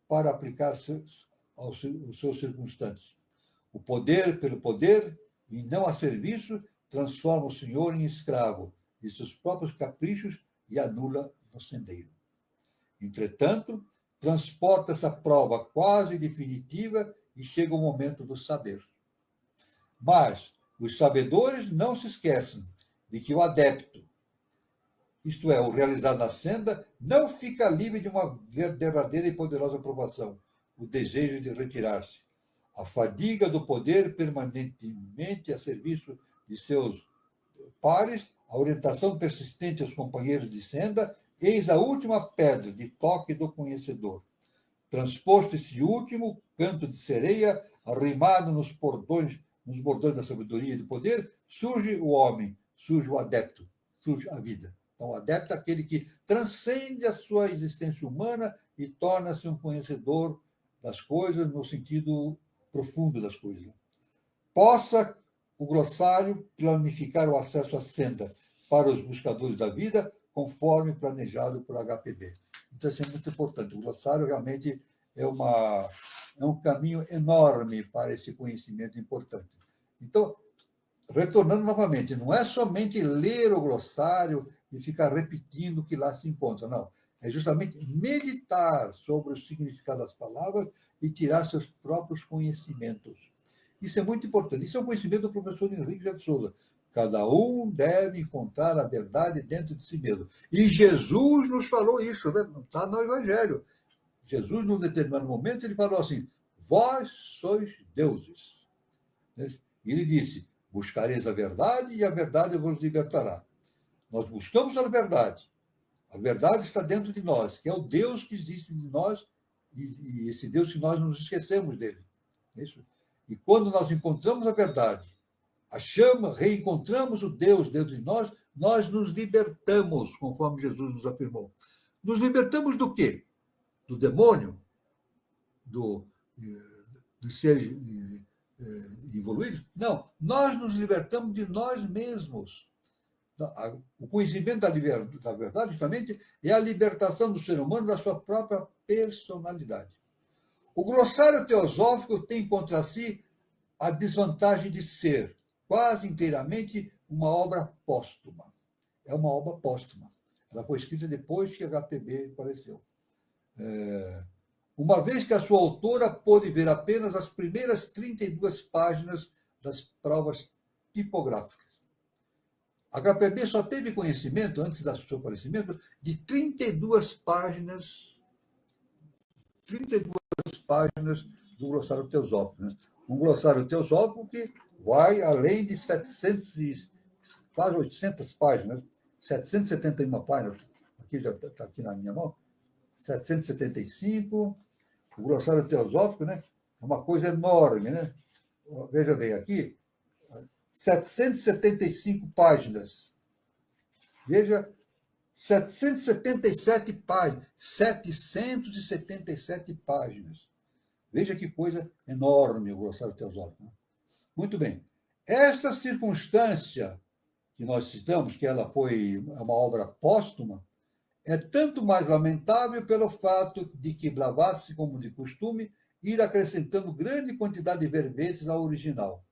C: para aplicar-se aos seus circunstantes. O poder pelo poder, e não a serviço, transforma o senhor em escravo de seus próprios caprichos e anula no sendeiro. Entretanto, transporta essa prova quase definitiva e chega o momento do saber. Mas os sabedores não se esquecem de que o adepto, isto é, o realizado na senda, não fica livre de uma verdadeira e poderosa provação, o desejo de retirar-se. A fadiga do poder permanentemente a serviço de seus pares, a orientação persistente aos companheiros de senda, eis a última pedra de toque do conhecedor. Transposto esse último canto de sereia, arrimado nos bordões da sabedoria e do poder, surge o homem, surge o adepto, surge a vida. Então, o adepto é aquele que transcende a sua existência humana e torna-se um conhecedor das coisas no sentido profundo das coisas. Possa o glossário planificar o acesso à senda para os buscadores da vida, conforme planejado por HPB. Então, isso é muito importante. O glossário realmente é um caminho enorme para esse conhecimento importante. Então, retornando novamente, não é somente ler o glossário e ficar repetindo o que lá se encontra, não. É justamente meditar sobre o significado das palavras e tirar seus próprios conhecimentos. Isso é muito importante. Isso é um conhecimento do professor Henrique de Souza. Cada um deve encontrar a verdade dentro de si mesmo. E Jesus nos falou isso, né? Está no Evangelho. Jesus, num determinado momento, ele falou assim: vós sois deuses. E ele disse: Buscareis a verdade e a verdade vos libertará. Nós buscamos a verdade. A verdade está dentro de nós, que é o Deus que existe em nós, e esse Deus que nós nos esquecemos dele. Isso. E quando nós encontramos a verdade, reencontramos o Deus dentro de nós, nós nos libertamos, conforme Jesus nos afirmou. Nos libertamos do quê? Do demônio? Do ser evoluído? Não, nós nos libertamos de nós mesmos. O conhecimento da verdade, justamente, é a libertação do ser humano da sua própria personalidade. O glossário teosófico tem contra si a desvantagem de ser quase inteiramente uma obra póstuma. É uma obra póstuma. Ela foi escrita depois que a HPB apareceu. Uma vez que a sua autora pôde ver apenas as primeiras 32 páginas das provas tipográficas. A HPB só teve conhecimento, antes do seu falecimento, de 32 páginas do glossário teosófico. Né? Um glossário teosófico que vai além de 700, quase 800 páginas, 771 páginas, aqui já está aqui na minha mão, 775, o glossário teosófico, né? É uma coisa enorme, né? Veja bem, aqui, 775 páginas. Veja, 777 páginas. 777 páginas. Veja que coisa enorme o glossário teosófico. Né? Muito bem. Essa circunstância que nós citamos, que ela foi uma obra póstuma, é tanto mais lamentável pelo fato de que Blavatsky, como de costume, ir acrescentando grande quantidade de verbetes ao original.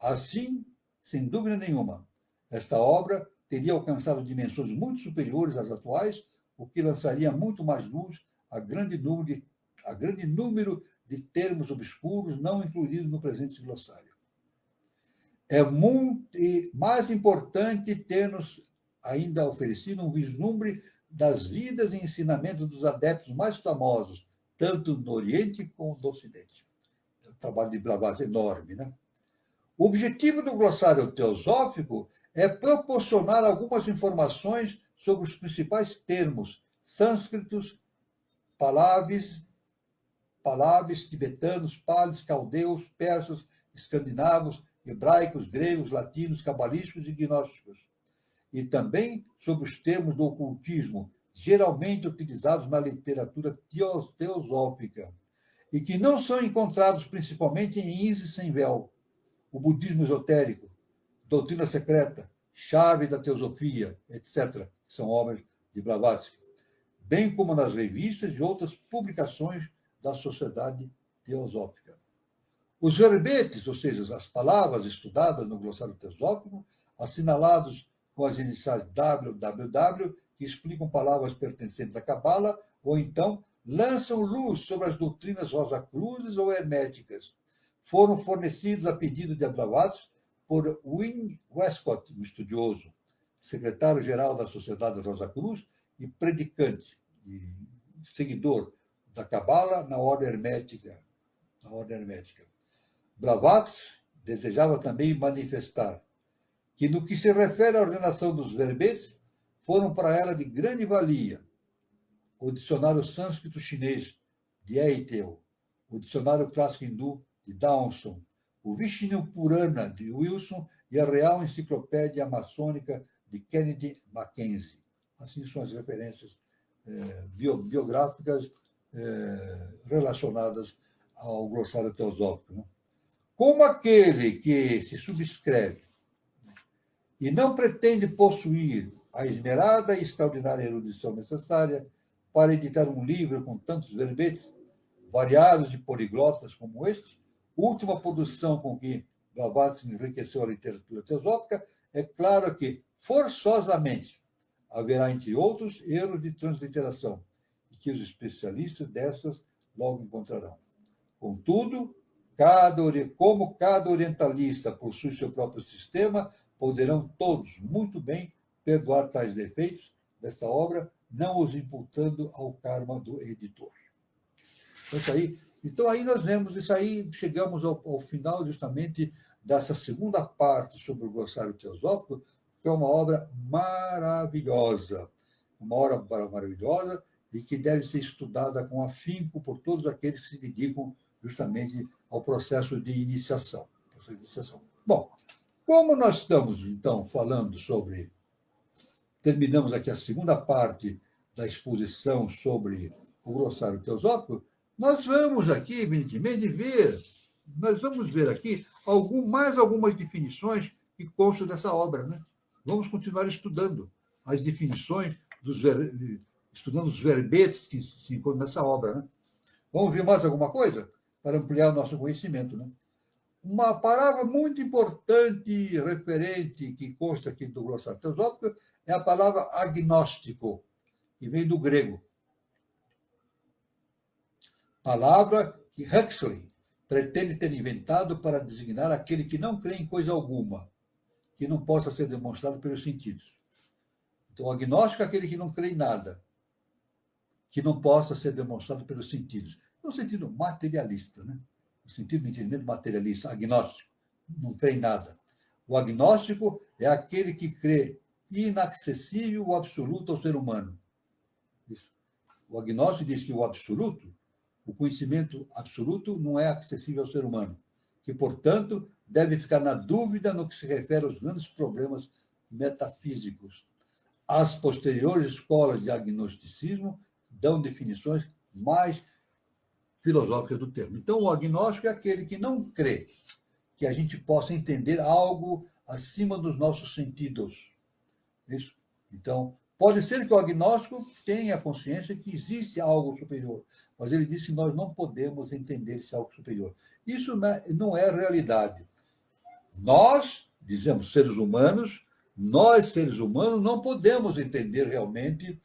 C: Assim, sem dúvida nenhuma, esta obra teria alcançado dimensões muito superiores às atuais, o que lançaria muito mais luz a grande número de termos obscuros não incluídos no presente glossário. É muito mais importante ter-nos ainda oferecido um vislumbre das vidas e ensinamentos dos adeptos mais famosos, tanto no Oriente como no Ocidente. É um trabalho de Blavatsky enorme, né? O objetivo do glossário teosófico é proporcionar algumas informações sobre os principais termos sânscritos, palavras, tibetanos, pális, caldeus, persas, escandinavos, hebraicos, gregos, latinos, cabalísticos e gnósticos, e também sobre os termos do ocultismo, geralmente utilizados na literatura teosófica, e que não são encontrados principalmente em Isis sem véu, o budismo esotérico, doutrina secreta, chave da teosofia, etc., que são obras de Blavatsky, bem como nas revistas e outras publicações da Sociedade Teosófica. Os verbetes, ou seja, as palavras estudadas no glossário teosófico, assinalados com as iniciais www, que explicam palavras pertencentes à Cabala, ou então lançam luz sobre as doutrinas rosacruzes ou herméticas. Foram fornecidos a pedido de Blavatsky por Wynne Westcott, um estudioso, secretário-geral da Sociedade Rosa Cruz e predicante, e seguidor da Cabala na ordem hermética. Blavatsky desejava também manifestar que, no que se refere à ordenação dos verbetes, foram para ela de grande valia o dicionário sânscrito chinês de Eitel, o dicionário clássico hindu de Dawson, o Vishnu Purana de Wilson e a Real Enciclopédia Maçônica de Kennedy Mackenzie. Assim são as referências biográficas relacionadas ao glossário teosófico. Né? Como aquele que se subscreve e não pretende possuir a esmerada e extraordinária erudição necessária para editar um livro com tantos verbetes, variados e poliglotas como este, última produção com que Blavatsky enriqueceu a literatura teosófica, é claro que, forçosamente, haverá, entre outros, erros de transliteração, e que os especialistas dessas logo encontrarão. Contudo, como cada orientalista possui seu próprio sistema, poderão todos, muito bem, perdoar tais defeitos dessa obra, não os imputando ao karma do editor. Então aí nós vemos isso aí, chegamos ao final justamente dessa segunda parte sobre o glossário teosófico, que é uma obra maravilhosa. Uma obra maravilhosa e que deve ser estudada com afinco por todos aqueles que se dedicam justamente ao processo de iniciação. Bom, como nós estamos, então, falando sobre... Terminamos aqui a segunda parte da exposição sobre o glossário teosófico, nós vamos aqui, evidentemente, ver aqui mais algumas definições que constam dessa obra, né? Vamos continuar estudando as definições, estudando os verbetes que se encontram nessa obra, né? Vamos ver mais alguma coisa para ampliar o nosso conhecimento, né? Uma palavra muito importante, referente, que consta aqui do glossário teosófico, é a palavra agnóstico, que vem do grego. Palavra que Huxley pretende ter inventado para designar aquele que não crê em coisa alguma, que não possa ser demonstrado pelos sentidos. Então, o agnóstico é aquele que não crê em nada, que não possa ser demonstrado pelos sentidos. É um sentido materialista, né? O sentido de entendimento materialista, agnóstico, não crê em nada. O agnóstico é aquele que crê inacessível o absoluto ao ser humano. O agnóstico diz que o absoluto, o conhecimento absoluto, não é acessível ao ser humano, que, portanto, deve ficar na dúvida no que se refere aos grandes problemas metafísicos. As posteriores escolas de agnosticismo dão definições mais filosóficas do termo. Então, o agnóstico é aquele que não crê que a gente possa entender algo acima dos nossos sentidos. Isso? Então, pode ser que o agnóstico tenha consciência que existe algo superior, mas ele diz que nós não podemos entender esse algo superior. Isso não é realidade. Nós, dizemos seres humanos, não podemos entender realmente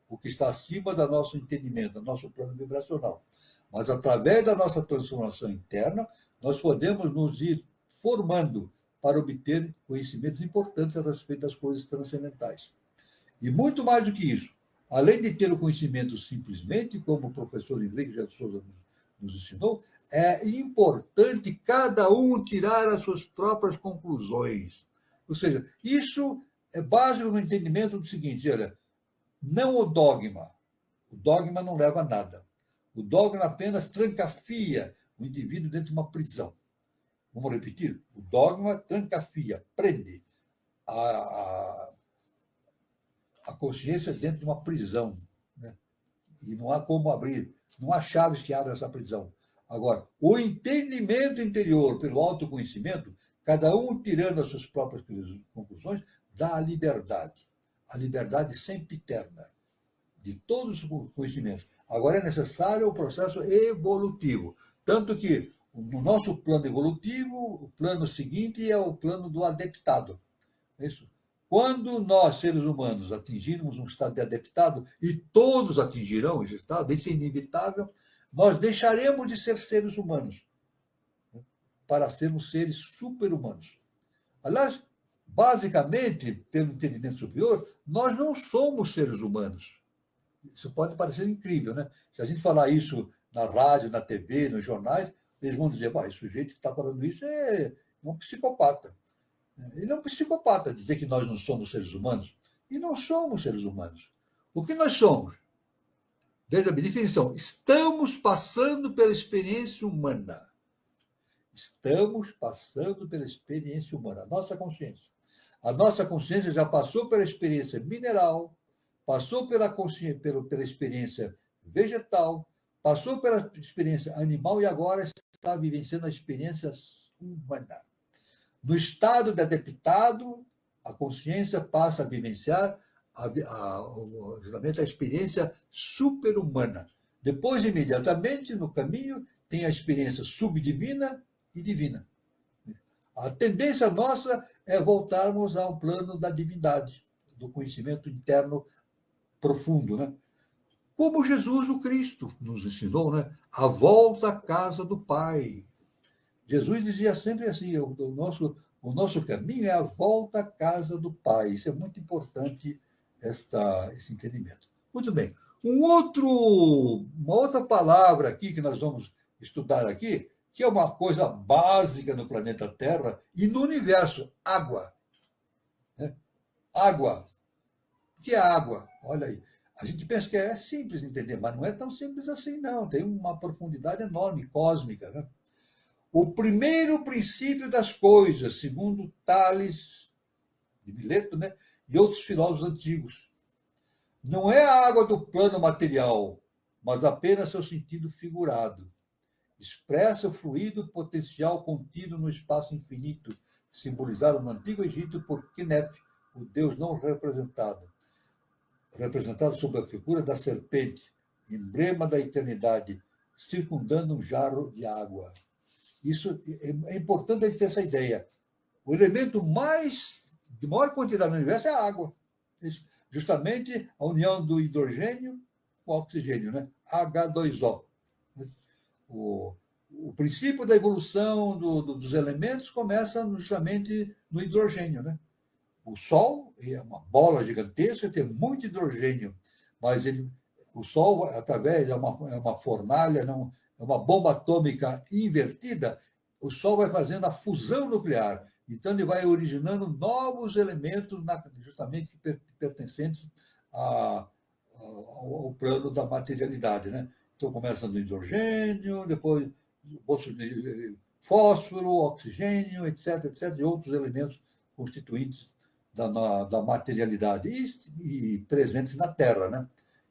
C: o que está acima do nosso entendimento, do nosso plano vibracional. Mas, através da nossa transformação interna, nós podemos nos ir formando para obter conhecimentos importantes a respeito das coisas transcendentais. E muito mais do que isso, além de ter o conhecimento simplesmente, como o professor Henrique de Souza nos ensinou, é importante cada um tirar as suas próprias conclusões. Ou seja, isso é básico no entendimento do seguinte, olha, não o dogma. O dogma não leva a nada. O dogma apenas trancafia o indivíduo dentro de uma prisão. Vamos repetir? O dogma trancafia, prende a consciência dentro de uma prisão, né? E não há como abrir, não há chaves que abram essa prisão. Agora, o entendimento interior pelo autoconhecimento, cada um tirando as suas próprias conclusões, dá a liberdade sempiterna de todos os conhecimentos. Agora é necessário o processo evolutivo, tanto que no nosso plano evolutivo, o plano seguinte é o plano do adeptado. Isso. Quando nós, seres humanos, atingirmos um estado de adeptado, e todos atingirão esse estado, isso é inevitável, nós deixaremos de ser seres humanos, né, para sermos seres super-humanos. Aliás, basicamente, pelo entendimento superior, nós não somos seres humanos. Isso pode parecer incrível, né? Se a gente falar isso na rádio, na TV, nos jornais, eles vão dizer, esse sujeito que está falando isso é um psicopata. Ele é um psicopata dizer que nós não somos seres humanos. E não somos seres humanos. O que nós somos? Veja bem, definição. Estamos passando pela experiência humana. Estamos passando pela experiência humana. A nossa consciência. A nossa consciência já passou pela experiência mineral, passou pela experiência vegetal, passou pela experiência animal e agora está vivenciando a experiência humana. No estado de adeptado, a consciência passa a vivenciar justamente a experiência super-humana. Depois, imediatamente, no caminho, tem a experiência subdivina e divina. A tendência nossa é voltarmos ao plano da divindade, do conhecimento interno profundo, né? Como Jesus, o Cristo, nos ensinou, né? A volta à casa do Pai. Jesus dizia sempre assim, o nosso caminho é a volta à casa do Pai. Isso é muito importante, esse entendimento. Muito bem. Uma outra palavra aqui que nós vamos estudar aqui que é uma coisa básica no planeta Terra e no universo, água. Né? Água. O que é água? Olha aí. A gente pensa que é simples de entender, mas não é tão simples assim, não. Tem uma profundidade enorme, cósmica. Né? O primeiro princípio das coisas, segundo Tales de Mileto, né? E outros filósofos antigos, não é a água do plano material, mas apenas seu sentido figurado. Expressa o fluido potencial contido no espaço infinito, simbolizado no Antigo Egito por Kinep, o deus não representado sob a figura da serpente, emblema da eternidade, circundando um jarro de água. Isso é importante a gente ter essa ideia. O elemento de maior quantidade no universo é a água. Justamente a união do hidrogênio com o oxigênio, né? H2O. O princípio da evolução dos elementos começa justamente no hidrogênio, né? O Sol é uma bola gigantesca, tem muito hidrogênio, mas o Sol, através uma fornalha, não, é uma bomba atômica invertida, o Sol vai fazendo a fusão nuclear. Então, ele vai originando novos elementos, justamente pertencentes ao plano da materialidade. Né? Então, começa no hidrogênio, depois fósforo, oxigênio, etc., etc., e outros elementos constituintes da materialidade e presentes na Terra. Né?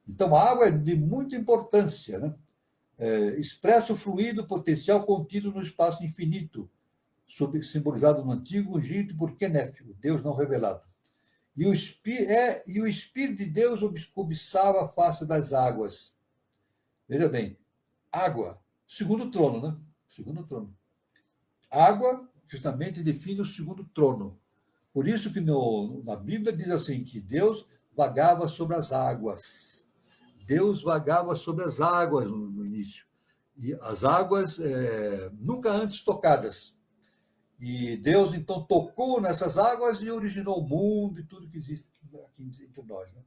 C: Então, a água é de muita importância. Né? Expressa o fluido potencial contido no espaço infinito, simbolizado no Antigo Egito por Kenef, o Deus não revelado. E o Espírito de Deus cobiçava a face das águas. Veja bem, água, segundo trono, né? Segundo trono. Água, justamente, define o segundo trono. Por isso que na Bíblia diz assim, que Deus vagava sobre as águas. Deus vagava sobre as águas no início. E as águas nunca antes tocadas. E Deus, então, tocou nessas águas e originou o mundo e tudo que existe aqui entre nós. Né?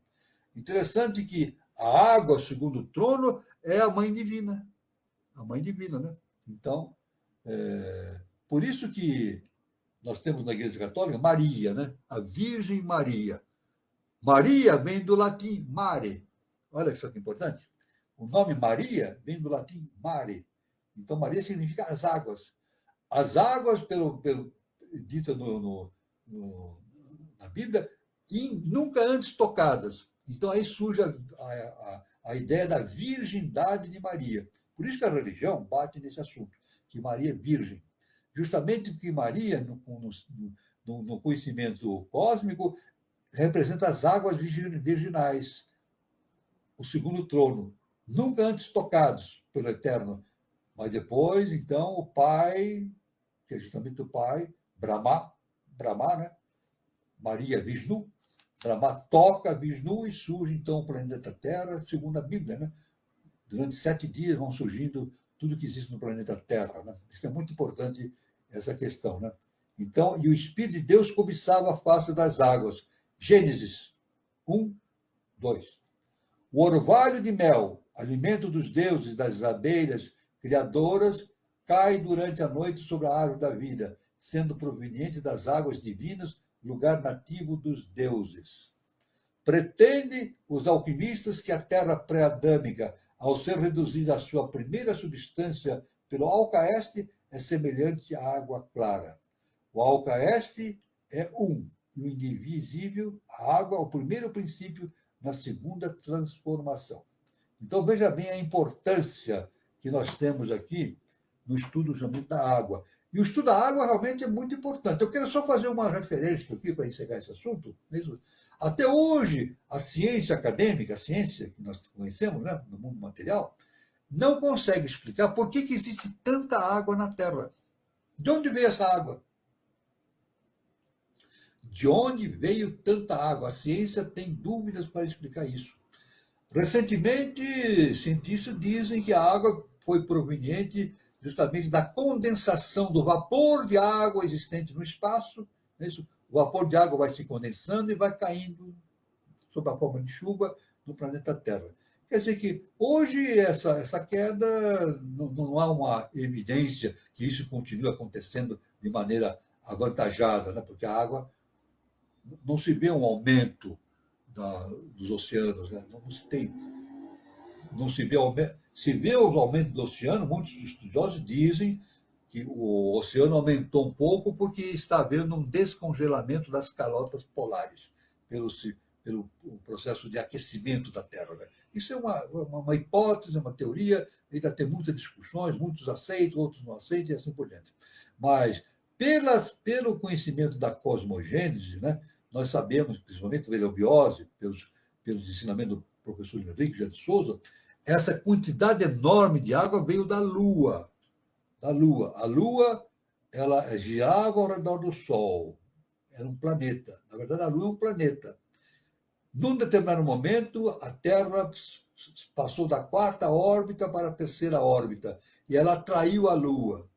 C: Interessante que a água, segundo o trono, é a mãe divina. A mãe divina, né? Então, por isso que nós temos na Igreja Católica Maria, né? A Virgem Maria. Maria vem do latim mare. Olha que isso aqui é importante. O nome Maria vem do latim mare. Então, Maria significa as águas. As águas, dita na Bíblia, nunca antes tocadas. Então, aí surge a ideia da virgindade de Maria. Por isso que a religião bate nesse assunto, que Maria é virgem. Justamente porque Maria, no conhecimento cósmico, representa as águas virginais, o segundo trono, nunca antes tocados pelo Eterno. Mas depois, então, o Pai, que é justamente o Pai, Brahma, né? Maria, Vishnu, Brahma toca Vishnu e surge, então, o planeta Terra, segundo a Bíblia, né? Durante 7 dias vão surgindo tudo que existe no planeta Terra. Né? Isso é muito importante, essa questão. Né? Então, e o Espírito de Deus cobiçava a face das águas. Gênesis 1, 2. O orvalho de mel, alimento dos deuses, das abelhas criadoras, cai durante a noite sobre a árvore da vida, sendo proveniente das águas divinas, lugar nativo dos deuses. Pretende os alquimistas que a terra pré-adâmica, ao ser reduzida à sua primeira substância pelo alcaeste, é semelhante à água clara. O alcaeste é e o indivisível, a água, o primeiro princípio na segunda transformação. Então, veja bem a importância que nós temos aqui no estudo da água. E o estudo da água realmente é muito importante. Eu quero só fazer uma referência aqui para encerrar esse assunto. Até hoje, a ciência acadêmica, a ciência que nós conhecemos, né, no mundo material, não consegue explicar por que existe tanta água na Terra. De onde veio essa água? De onde veio tanta água? A ciência tem dúvidas para explicar isso. Recentemente, cientistas dizem que a água foi proveniente justamente da condensação do vapor de água existente no espaço. O vapor de água vai se condensando e vai caindo sob a forma de chuva no planeta Terra. Quer dizer que hoje essa queda não há uma evidência que isso continue acontecendo de maneira avantajada, né? Porque a água não se vê um aumento dos oceanos, né? Não se vê aumento, se vê o aumento do oceano. Muitos estudiosos dizem que o oceano aumentou um pouco porque está havendo um descongelamento das calotas polares pelo processo de aquecimento da Terra. Né? Isso é uma hipótese, uma teoria, ainda tem muitas discussões, muitos aceitam, outros não aceitam e assim por diante. Mas, pelo conhecimento da cosmogênese, né, nós sabemos, principalmente pela eubiose, pelos ensinamentos do professor Henrique de Souza, essa quantidade enorme de água veio da Lua. A Lua, ela girava ao redor do Sol. Era um planeta. Na verdade, a Lua é um planeta. Num determinado momento, a Terra passou da 4ª órbita para a 3ª órbita e ela atraiu a Lua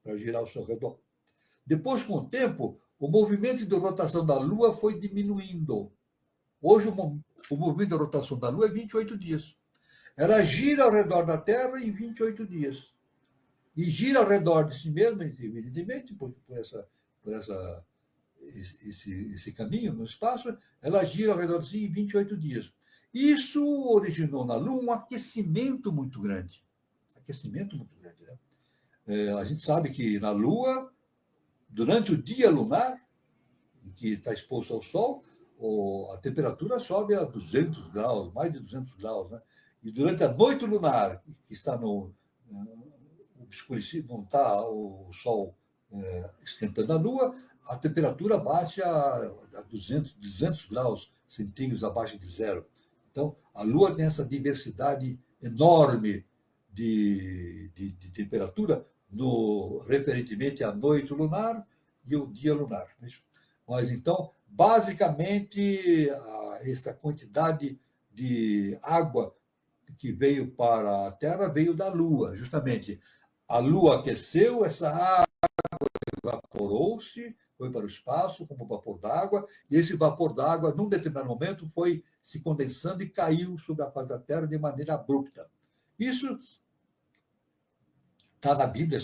C: para girar ao seu redor. Depois, com o tempo, o movimento de rotação da Lua foi diminuindo. Hoje, o movimento de rotação da Lua é 28 dias. Ela gira ao redor da Terra em 28 dias. E gira ao redor de si mesma, evidentemente, por esse caminho no espaço, ela gira ao redor de si em 28 dias. Isso originou na Lua um aquecimento muito grande. Né? A gente sabe que na Lua, durante o dia lunar, que está exposto ao Sol, a temperatura sobe a 200 graus, mais de 200 graus. Né? E durante a noite lunar, que está obscurecido, não está o Sol esquentando a Lua, a temperatura baixa a 200 graus centígrados abaixo de zero. Então, a Lua tem essa diversidade enorme de temperatura referentemente à noite lunar e o dia lunar. Mas, então, basicamente, essa quantidade de água que veio para a Terra veio da Lua, justamente. A Lua aqueceu, essa água evaporou-se, foi para o espaço como vapor d'água, e esse vapor d'água, num determinado momento, foi se condensando e caiu sobre a face da Terra de maneira abrupta. Isso está na Bíblia,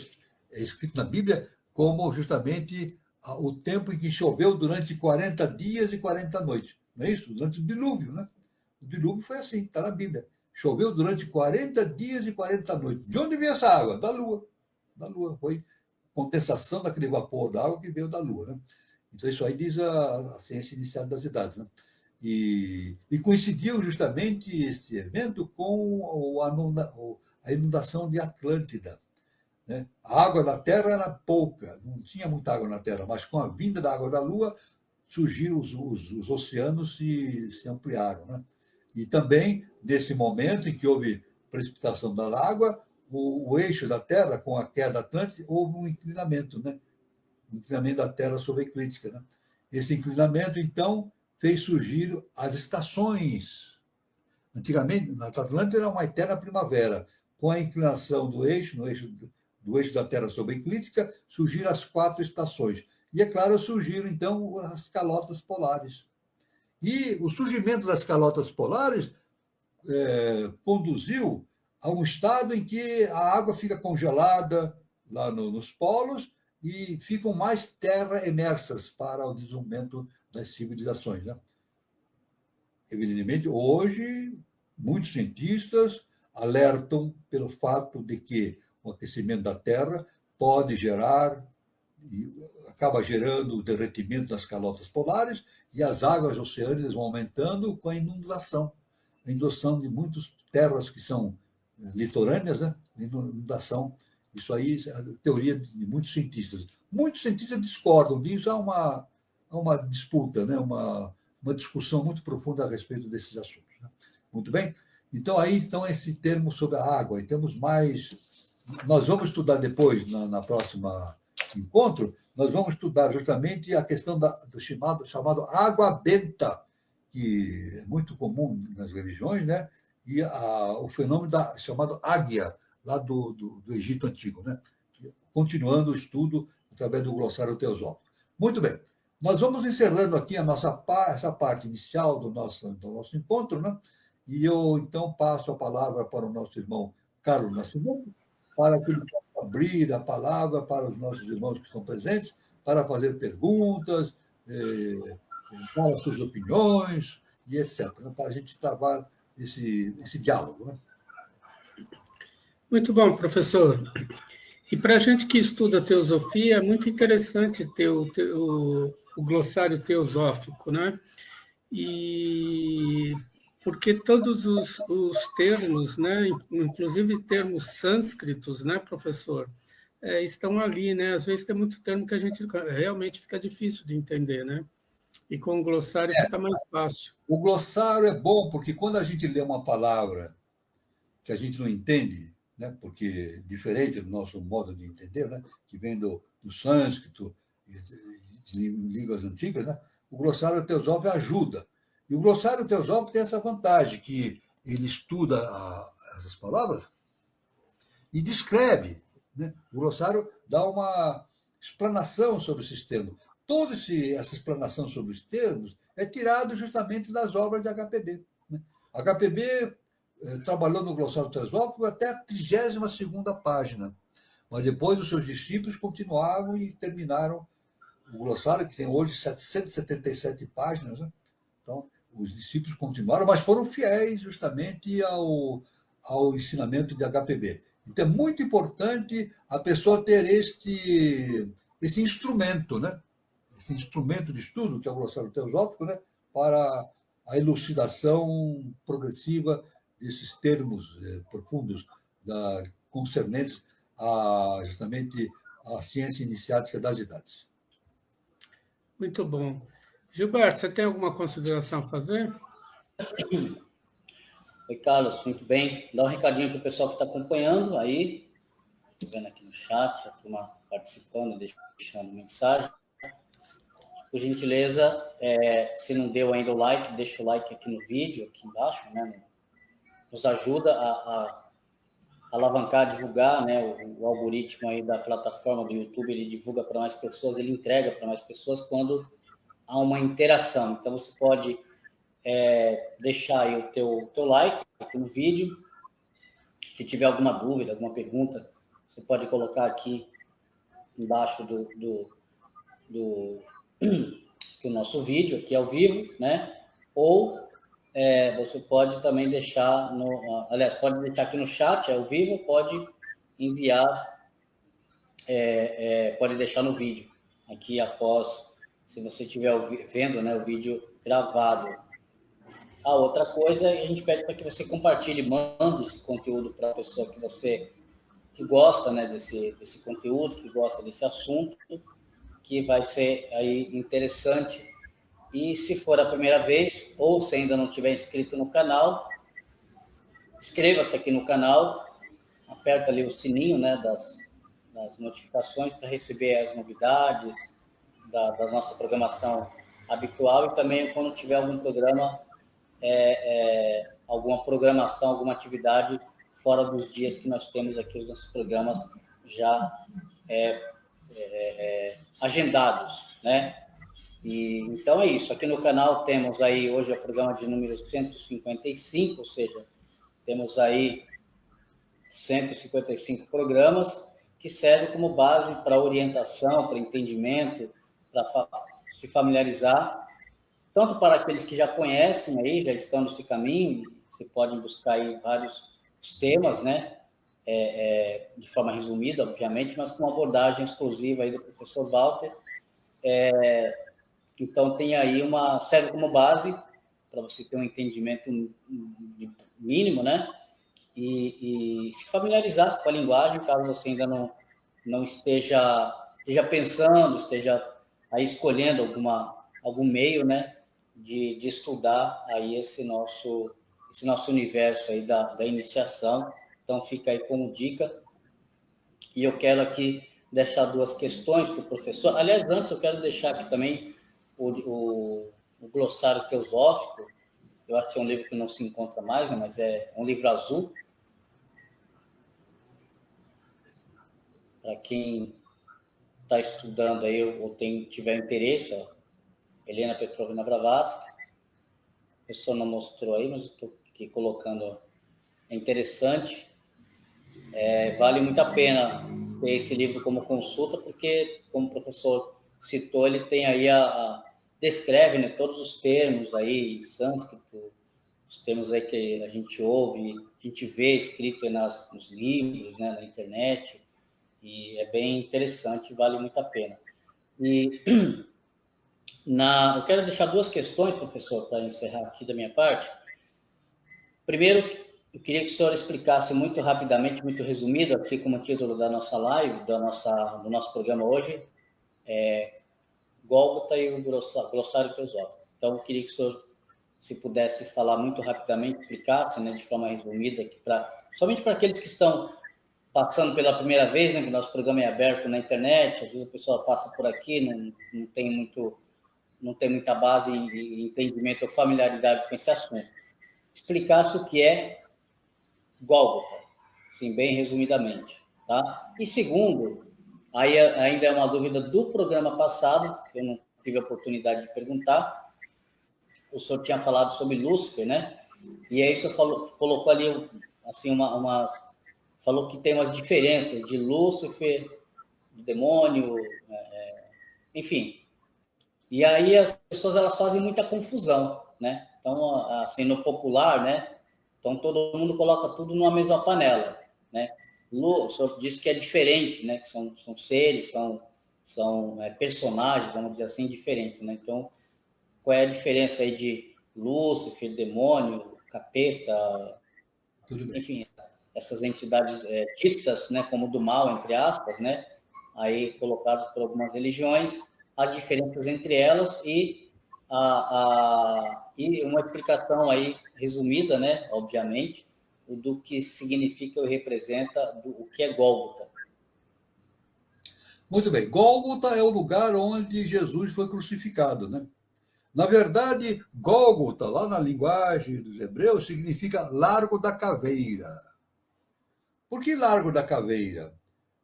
C: é escrito na Bíblia como justamente o tempo em que choveu durante 40 dias e 40 noites. Não é isso? Durante o dilúvio, né? O dilúvio foi assim, está na Bíblia. Choveu durante 40 dias e 40 noites. De onde veio essa água? Da Lua. Da Lua. Foi condensação daquele vapor da água que veio da Lua. Né? Então, isso aí diz a ciência inicial das idades. Né? E coincidiu justamente esse evento com a inundação de Atlântida. Né? A água da Terra era pouca, não tinha muita água na Terra, mas com a vinda da água da Lua, surgiram os oceanos se ampliaram. Né? E também, nesse momento em que houve precipitação da água, o eixo da Terra, com a queda atlântica, houve um inclinamento, né? Um inclinamento da Terra sobre a eclíptica. Né? Esse inclinamento, então, fez surgir as estações. Antigamente, na Atlântida era uma eterna primavera. Com a inclinação do eixo da Terra sobre a eclíptica, surgiram as 4 estações. E, é claro, surgiram, então, as calotas polares. E o surgimento das calotas polares conduziu a um estado em que a água fica congelada lá nos polos e ficam mais terra emersas para o desenvolvimento das civilizações. Né? Evidentemente, hoje, muitos cientistas alertam pelo fato de que o aquecimento da Terra pode gerar e acaba gerando o derretimento das calotas polares e as águas oceânicas vão aumentando com a inundação de muitas terras que são litorâneas, né? Inundação. Isso aí é a teoria de muitos cientistas. Muitos cientistas discordam disso, há uma disputa, né? uma discussão muito profunda a respeito desses assuntos. Né? Muito bem? Então, aí estão esse termo sobre a água, e temos mais. Nós vamos estudar depois, na próxima encontro, nós vamos estudar justamente a questão do chamado água benta, que é muito comum nas religiões, né? E o fenômeno chamado águia, lá do Egito Antigo, né? Continuando o estudo através do glossário teosófico. Muito bem, nós vamos encerrando aqui essa parte inicial do nosso encontro, né? E eu, então, passo a palavra para o nosso irmão Carlos Nascimento, para que ele possa abrir a palavra para os nossos irmãos que estão presentes, para fazer perguntas, dar as suas opiniões e etc., para a gente travar esse diálogo. Né?
A: Muito bom, professor. E para a gente que estuda teosofia, é muito interessante ter o glossário teosófico, né? E porque todos os termos, né, inclusive termos sânscritos, né, professor, estão ali, né? Às vezes tem muito termo que a gente realmente fica difícil de entender, né? E com o glossário fica mais fácil.
C: O glossário é bom porque quando a gente lê uma palavra que a gente não entende, né, porque é diferente do nosso modo de entender, né, que vem do sânscrito, de línguas antigas, né, o glossário teosófico ajuda. E o glossário teosófico tem essa vantagem, que ele estuda essas palavras e descreve. Né? O glossário dá uma explanação sobre esses termos. Toda essa explanação sobre os termos é tirado justamente das obras de HPB. Né? HPB trabalhou no glossário teosófico até a 32ª página, mas depois os seus discípulos continuavam e terminaram o glossário, que tem hoje 777 páginas. Né? Então, os discípulos continuaram, mas foram fiéis justamente ao ensinamento de HPB. Então, é muito importante a pessoa ter esse instrumento, né? Esse instrumento de estudo, que é o glossário teosófico, né? Para a elucidação progressiva desses termos profundos concernentes justamente à ciência iniciática das idades.
A: Muito bom. Gilberto, você tem alguma consideração a fazer?
B: Oi, Carlos, muito bem. Dá um recadinho para o pessoal que está acompanhando aí. Estou vendo aqui no chat, a turma participando, deixando mensagem. Por gentileza, se não deu ainda o like, deixa o like aqui no vídeo, aqui embaixo, né? Nos ajuda a alavancar, divulgar, né? O algoritmo aí da plataforma do YouTube, ele divulga para mais pessoas, ele entrega para mais pessoas quando há uma interação. Então, você pode deixar aí o teu like aqui no vídeo. Se tiver alguma dúvida, alguma pergunta, você pode colocar aqui embaixo do nosso vídeo, aqui ao vivo, né? Ou você pode também deixar aliás, pode deixar aqui no chat, ao vivo, pode enviar, pode deixar no vídeo, aqui após, se você estiver vendo, né, o vídeo gravado. A outra coisa, a gente pede para que você compartilhe, mande esse conteúdo para a pessoa que gosta, né, desse conteúdo, que gosta desse assunto, que vai ser aí interessante. E se for a primeira vez, ou se ainda não tiver inscrito no canal, inscreva-se aqui no canal, aperta ali o sininho, né, das notificações para receber as novidades da nossa programação habitual e também quando tiver algum programa, alguma programação, alguma atividade fora dos dias que nós temos aqui os nossos programas já agendados, né? E, então é isso, aqui no canal temos aí, hoje é o programa de número 155, ou seja, temos aí 155 programas que servem como base para orientação, para entendimento, para se familiarizar, tanto para aqueles que já conhecem aí, já estão nesse caminho, você pode buscar aí vários temas, né, de forma resumida, obviamente, mas com abordagem exclusiva aí do professor Walter. Então, tem aí serve como base para você ter um entendimento mínimo, né? E se familiarizar com a linguagem, caso você ainda não esteja pensando, esteja aí escolhendo algum meio, né? De estudar aí esse nosso universo aí da iniciação. Então, fica aí como dica. E eu quero aqui deixar duas questões para o professor. Aliás, antes, eu quero deixar aqui também o glossário teosófico. Eu acho que é um livro que não se encontra mais, né? Mas é um livro azul. Para quem está estudando aí ou tiver interesse, ó, Helena Petrovna Blavatsky. O professor não mostrou aí, mas eu estou aqui colocando é interessante. Vale muito a pena ter esse livro como consulta, porque, como o professor citou, ele tem aí descreve, né, todos os termos aí em sânscrito, os termos aí que a gente ouve, a gente vê escrito nos livros, né, na internet, e é bem interessante, vale muito a pena. E eu quero deixar duas questões, professor, para encerrar aqui da minha parte. Primeiro, eu queria que o senhor explicasse muito rapidamente, muito resumido, aqui como título da nossa live, do nosso programa hoje, Gólgota e o glossário filosófico. Então, eu queria que o senhor, se pudesse falar muito rapidamente, explicasse, né, de forma resumida, somente para aqueles que estão passando pela primeira vez, né, que nosso programa é aberto na internet, às vezes a pessoa passa por aqui, não tem muita base e entendimento ou familiaridade com esse assunto. Explicasse o que é Gólgota, assim, bem resumidamente, tá? E segundo, aí ainda é uma dúvida do programa passado, que eu não tive a oportunidade de perguntar. O senhor tinha falado sobre Lúcifer, né? E aí o senhor colocou ali, assim, falou que tem umas diferenças de Lúcifer, de demônio, enfim. E aí as pessoas, elas fazem muita confusão, né? Então, assim, no popular, né? Então, todo mundo coloca tudo numa mesma panela, né? O senhor disse que é diferente, né? Que são seres, são personagens, vamos dizer assim, diferentes, né? Então, qual é a diferença aí de Lúcifer, demônio, capeta, enfim, essas entidades ditas, né, como do mal, entre aspas, né? Aí colocadas por algumas religiões, as diferenças entre elas e uma explicação aí resumida, né, obviamente, do que significa ou representa o que é Gólgota.
C: Muito bem. Gólgota é o lugar onde Jesus foi crucificado, né? Na verdade, Gólgota, lá na linguagem dos hebreus, significa Largo da Caveira. Por que Largo da Caveira?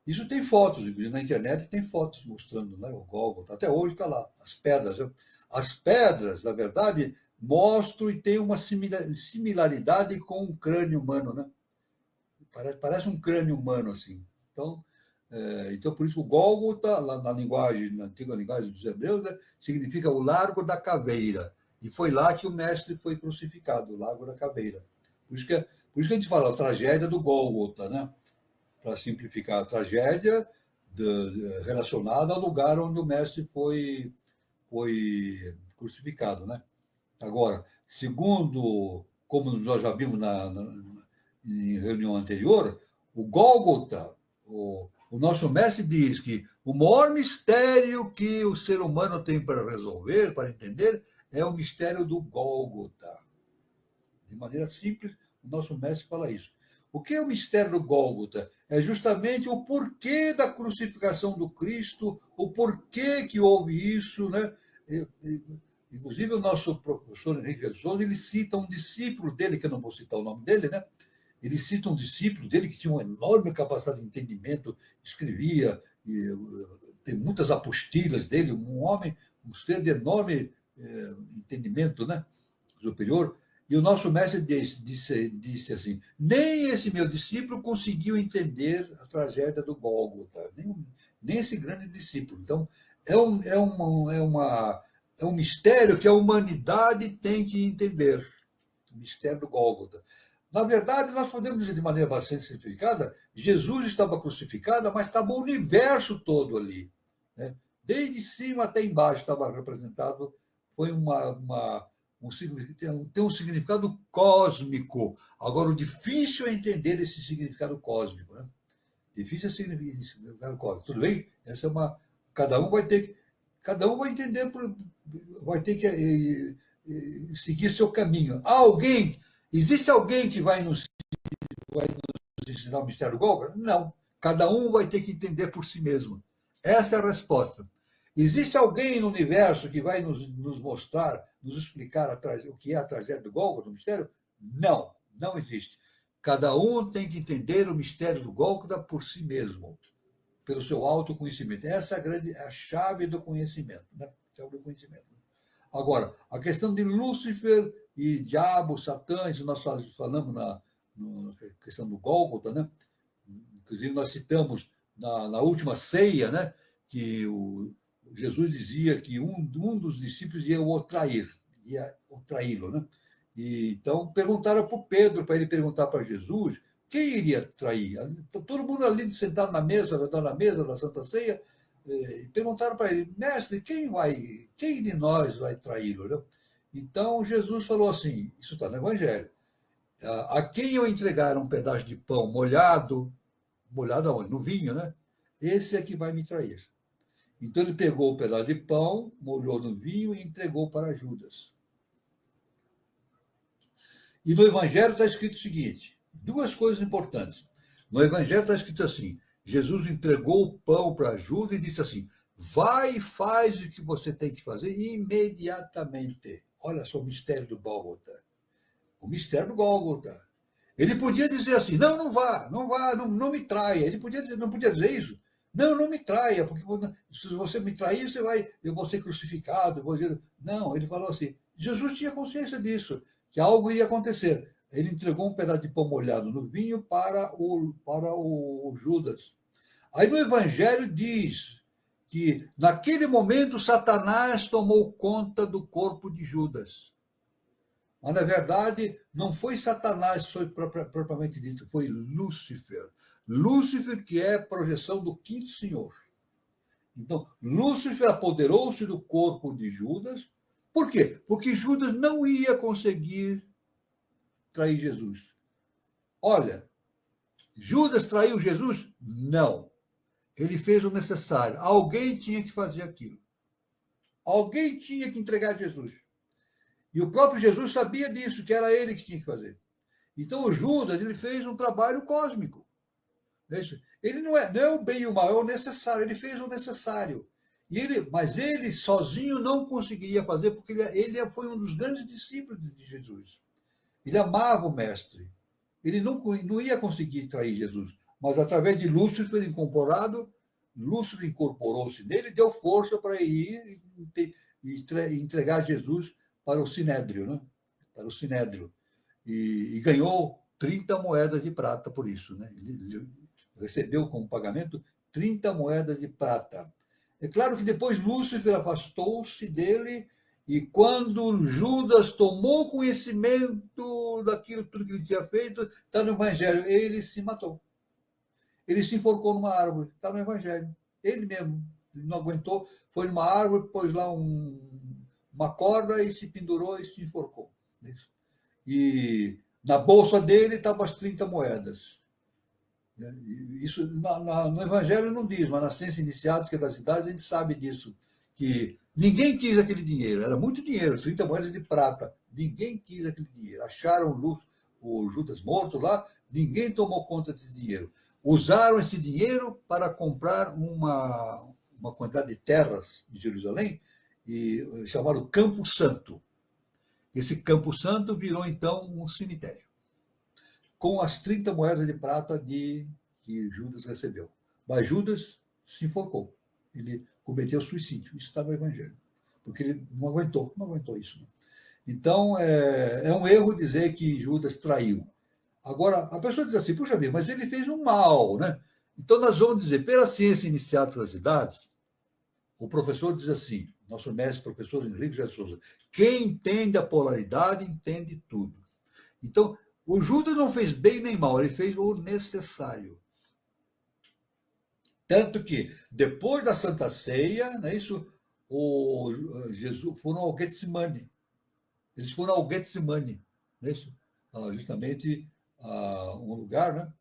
C: Isso tem fotos, na internet tem fotos mostrando, né, o Gólgota. Até hoje está lá, as pedras. Né? As pedras, na verdade, mostram e têm uma similaridade com o crânio humano, né? Parece um crânio humano, assim. Então, por isso, o Gólgota, lá na antiga linguagem dos hebreus, né, significa o Largo da Caveira. E foi lá que o mestre foi crucificado, o Largo da Caveira. Por isso que a gente fala a tragédia do Gólgota, né? Para simplificar, a tragédia relacionada ao lugar onde o mestre foi crucificado, né? Agora, segundo, como nós já vimos em reunião anterior, o Gólgota, o nosso mestre diz que o maior mistério que o ser humano tem para resolver, para entender, é o mistério do Gólgota. De maneira simples, o nosso mestre fala isso. O que é o mistério do Gólgota? É justamente o porquê da crucificação do Cristo, o porquê que houve isso, né? Inclusive, o nosso professor Henrique de Souza, ele cita um discípulo dele, que eu não vou citar o nome dele, né? Ele cita um discípulo dele que tinha uma enorme capacidade de entendimento, escrevia, tem muitas apostilas dele, um homem, um ser de enorme entendimento, né? Superior. E o nosso mestre disse assim: nem esse meu discípulo conseguiu entender a tragédia do Gólgota, nem esse grande discípulo. Então, é um mistério que a humanidade tem que entender, o mistério do Gólgota. Na verdade, nós podemos dizer de maneira bastante simplificada, Jesus estava crucificado, mas estava o universo todo ali. Né? Desde cima até embaixo estava representado, foi tem um significado cósmico. Agora, o difícil é entender esse significado cósmico. Né? Difícil é significado cósmico. Tudo bem? Essa é cada um vai entender, vai ter que seguir seu caminho. Existe alguém que vai nos ensinar o mistério do Gólgota? Não. Cada um vai ter que entender por si mesmo. Essa é a resposta. Existe alguém no universo que vai nos mostrar, nos explicar o que é a tragédia do Gólgota, o mistério? Não, não existe. Cada um tem que entender o mistério do Gólgota por si mesmo, pelo seu autoconhecimento. Essa é a chave do conhecimento. Né? Chave do conhecimento. Agora, a questão de Lúcifer e diabo, Satã, isso nós falamos na questão do Gólgota, né? Inclusive nós citamos na última ceia, né? Que Jesus dizia que um dos discípulos ia o traí-lo, né? E, então perguntaram para o Pedro, para ele perguntar para Jesus, quem iria trair? Todo mundo ali sentado na mesa, da Santa Ceia, e perguntaram para ele, mestre, quem de nós vai traí-lo? Né? Então Jesus falou assim, isso está no Evangelho, a quem eu entregar um pedaço de pão molhado aonde? No vinho, né? Esse é que vai me trair. Então ele pegou o pedaço de pão, molhou no vinho e entregou para Judas. E no Evangelho está escrito o seguinte, duas coisas importantes. No Evangelho está escrito assim, Jesus entregou o pão para Judas e disse assim, vai e faz o que você tem que fazer imediatamente. Olha só o mistério do Gólgota. O mistério do Gólgota. Ele podia dizer assim, não vá, não me traia. Ele não podia dizer isso. Não me traia, porque se você me trair, eu vou ser crucificado. Não, ele falou assim, Jesus tinha consciência disso, que algo ia acontecer. Ele entregou um pedaço de pão molhado no vinho para o Judas. Aí no Evangelho diz que naquele momento Satanás tomou conta do corpo de Judas. Mas, na verdade, não foi Satanás, foi propriamente dito, foi Lúcifer. Lúcifer, que é a projeção do quinto senhor. Então, Lúcifer apoderou-se do corpo de Judas. Por quê? Porque Judas não ia conseguir trair Jesus. Olha, Judas traiu Jesus? Não. Ele fez o necessário. Alguém tinha que fazer aquilo. Alguém tinha que entregar Jesus. E o próprio Jesus sabia disso, que era ele que tinha que fazer. Então o Judas ele fez um trabalho cósmico. Ele não é o bem e o mal, é o necessário. Ele fez o necessário. Mas ele sozinho não conseguiria fazer, porque ele foi um dos grandes discípulos de Jesus. Ele amava o mestre. Ele não ia conseguir trair Jesus. Mas através de Lúcifer incorporado, Lúcifer incorporou-se nele e deu força para ir e entregar Jesus para o Sinédrio, né? Para o Sinédrio. E ganhou 30 moedas de prata por isso. Né? Ele recebeu como pagamento 30 moedas de prata. É claro que depois Lúcifer afastou-se dele e quando Judas tomou conhecimento daquilo tudo que ele tinha feito, está no Evangelho, ele se matou. Ele se enforcou numa árvore, está no Evangelho. Ele mesmo não aguentou, foi numa árvore, pôs lá uma corda e se pendurou e se enforcou. E na bolsa dele estavam as 30 moedas. Isso no Evangelho não diz, mas na ciência iniciática das idades a gente sabe disso, que ninguém quis aquele dinheiro, era muito dinheiro, 30 moedas de prata, ninguém quis aquele dinheiro. Acharam o Judas morto lá, ninguém tomou conta desse dinheiro. Usaram esse dinheiro para comprar uma quantidade de terras de Jerusalém, e chamaram Campo Santo. Esse Campo Santo virou, então, um cemitério, com as 30 moedas de prata que Judas recebeu. Mas Judas se enforcou. Ele cometeu suicídio. Isso está no Evangelho. Porque ele não aguentou isso. Né? Então, é um erro dizer que Judas traiu. Agora, a pessoa diz assim, puxa vida, mas ele fez um mal, né? Então, nós vamos dizer, pela ciência iniciada das idades, o professor diz assim, nosso mestre professor Henrique de Souza, quem entende a polaridade, entende tudo. Então, o Judas não fez bem nem mal, ele fez o necessário. Tanto que, depois da Santa Ceia, não é isso, Jesus foram ao Getsemane. Eles foram ao Getsemane, não é isso? Justamente um lugar, né?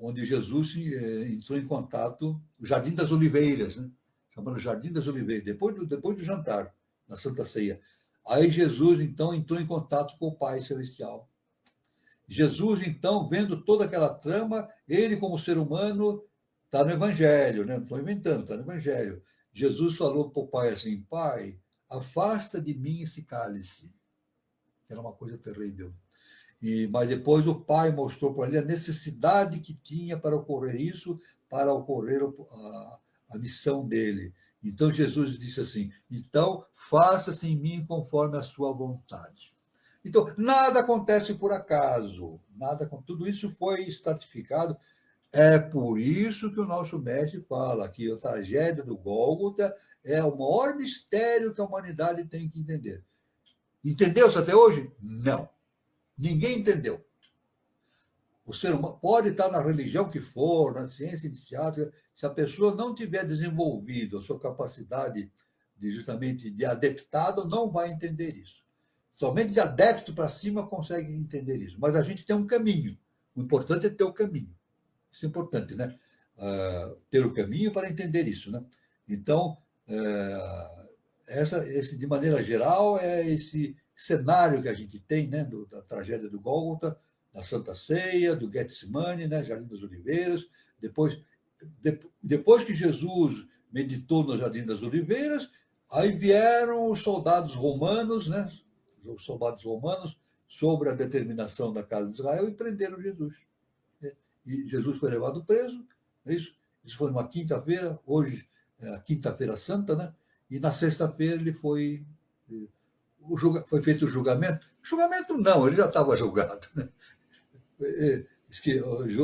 C: Onde Jesus entrou em contato, o Jardim das Oliveiras, né? Chamado Jardim das Oliveiras, depois do jantar, na Santa Ceia. Aí Jesus, então, entrou em contato com o Pai Celestial. Jesus, então, vendo toda aquela trama, ele, como ser humano, está no Evangelho, né? Não estou inventando, está no Evangelho. Jesus falou para o Pai assim, Pai, afasta de mim esse cálice. Era uma coisa terrível. Mas depois o Pai mostrou para ele a necessidade que tinha para ocorrer isso, para ocorrer a missão dele, Então Jesus disse assim: então faça-se em mim conforme a sua vontade. Então nada acontece por acaso, tudo isso foi estratificado. É por isso que o nosso mestre fala que a tragédia do Gólgota é o maior mistério que a humanidade tem que entender. Entendeu-se até hoje? Não. Ninguém entendeu. O ser humano pode estar na religião que for, na ciência iniciática, se a pessoa não tiver desenvolvido a sua capacidade justamente de adeptado, não vai entender isso. Somente de adepto para cima consegue entender isso. Mas a gente tem um caminho. O importante é ter o caminho. Isso é importante, né? Ter o caminho para entender isso, né? Então, esse, de maneira geral, é esse cenário que a gente tem, né? Da tragédia do Gólgota, da Santa Ceia, do Getsemane, né? Jardim das Oliveiras. Depois que Jesus meditou no Jardim das Oliveiras, aí vieram os soldados romanos, né? Os soldados romanos, sobre a determinação da casa de Israel, e prenderam Jesus. E Jesus foi levado preso, isso foi numa quinta-feira, hoje é a quinta-feira santa, né? E na sexta-feira ele foi feito o julgamento. Julgamento não, ele já estava julgado, né? Diz que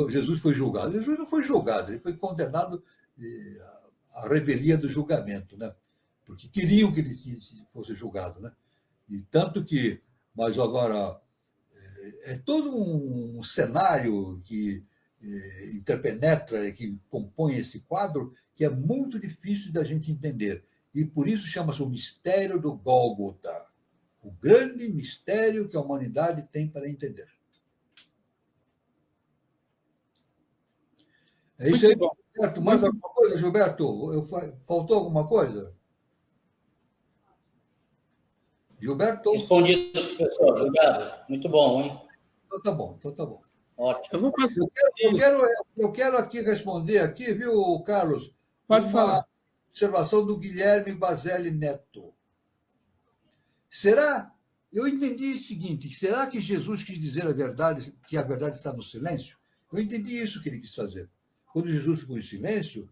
C: Jesus foi julgado. Jesus não foi julgado, ele foi condenado à revelia do julgamento, né? Porque queriam que ele fosse julgado, né? E tanto que, mas agora é todo um cenário que interpenetra, que compõe esse quadro, que é muito difícil da gente entender. E por isso chama-se o mistério do Gólgota, o grande mistério que a humanidade tem para entender. É isso aí, Gilberto. Mais alguma coisa, Gilberto? Faltou alguma coisa? Gilberto?
B: Respondido, professor. Obrigado. Muito bom, hein?
C: Então tá bom, então tá bom.
B: Ótimo.
A: Eu vou passar.
C: Eu quero aqui responder, aqui, viu, Carlos?
A: Pode falar.
C: Observação do Guilherme Baselli Neto. Será? Eu entendi o seguinte: será que Jesus quis dizer a verdade, que a verdade está no silêncio? Eu entendi isso que ele quis fazer. Quando Jesus ficou em silêncio,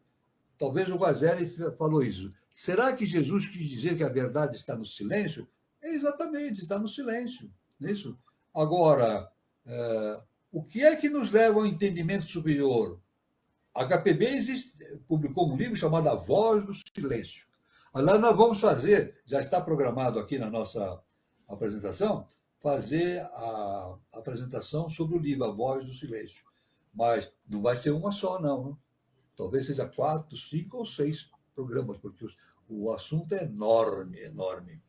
C: talvez o Baselli falou isso. Será que Jesus quis dizer que a verdade está no silêncio? Exatamente, está no silêncio. Não é isso? Agora, o que é que nos leva ao entendimento superior? A HPB publicou um livro chamado A Voz do Silêncio. Lá nós vamos fazer, já está programado aqui na nossa apresentação, fazer a apresentação sobre o livro A Voz do Silêncio. Mas não vai ser uma só, não. Talvez seja 4, 5 ou 6 programas, porque o assunto é enorme, enorme.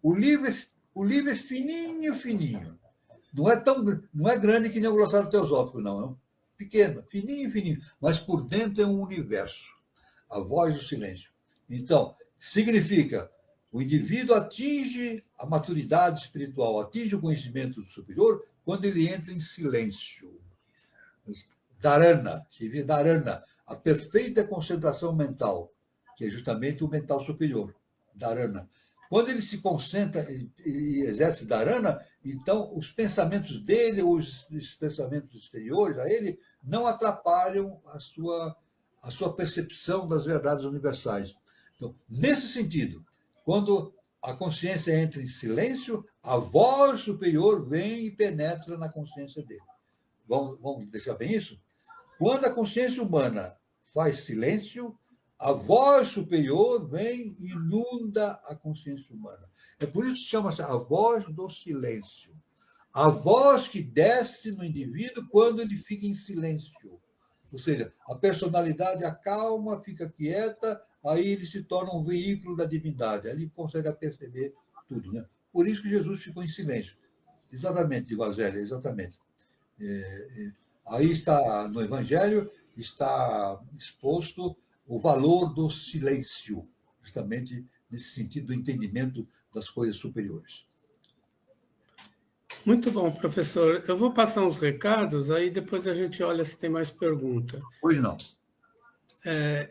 C: O livro é fininho, fininho. Não é grande que nem o glossário teosófico, não. Pequeno, fininho, fininho. Mas por dentro é um universo. A voz do silêncio. Então, significa o indivíduo atinge a maturidade espiritual, atinge o conhecimento superior quando ele entra em silêncio. Dharana, a perfeita concentração mental, que é justamente o mental superior, dharana. Quando ele se concentra e exerce dharana, então os pensamentos dele, os pensamentos exteriores a ele, não atrapalham a sua percepção das verdades universais. Então, nesse sentido, quando a consciência entra em silêncio, a voz superior vem e penetra na consciência dele. Vamos deixar bem isso? Quando a consciência humana faz silêncio, a voz superior vem e inunda a consciência humana. É por isso que chama-se a voz do silêncio. A voz que desce no indivíduo quando ele fica em silêncio. Ou seja, a personalidade acalma, fica quieta, aí ele se torna um veículo da divindade. Aí ele consegue perceber tudo, né? Por isso que Jesus ficou em silêncio. Exatamente, Vasélia, exatamente. Aí está, no Evangelho, está exposto o valor do silêncio, justamente nesse sentido do entendimento das coisas superiores.
A: Muito bom, professor. Eu vou passar uns recados, aí depois a gente olha se tem mais pergunta.
C: Hoje não.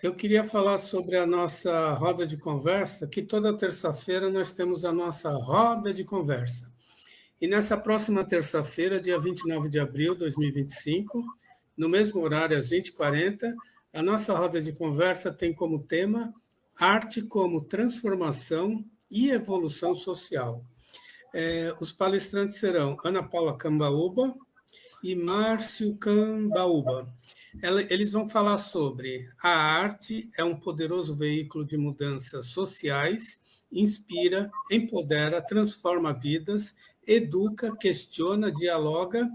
A: Eu queria falar sobre a nossa roda de conversa, que toda terça-feira nós temos a nossa roda de conversa. E nessa próxima terça-feira, dia 29 de abril de 2025, no mesmo horário, às 20h40, a nossa roda de conversa tem como tema Arte como Transformação e Evolução Social. Os palestrantes serão Ana Paula Cambaúba e Márcio Cambaúba. Eles vão falar sobre a arte é um poderoso veículo de mudanças sociais, inspira, empodera, transforma vidas, educa, questiona, dialoga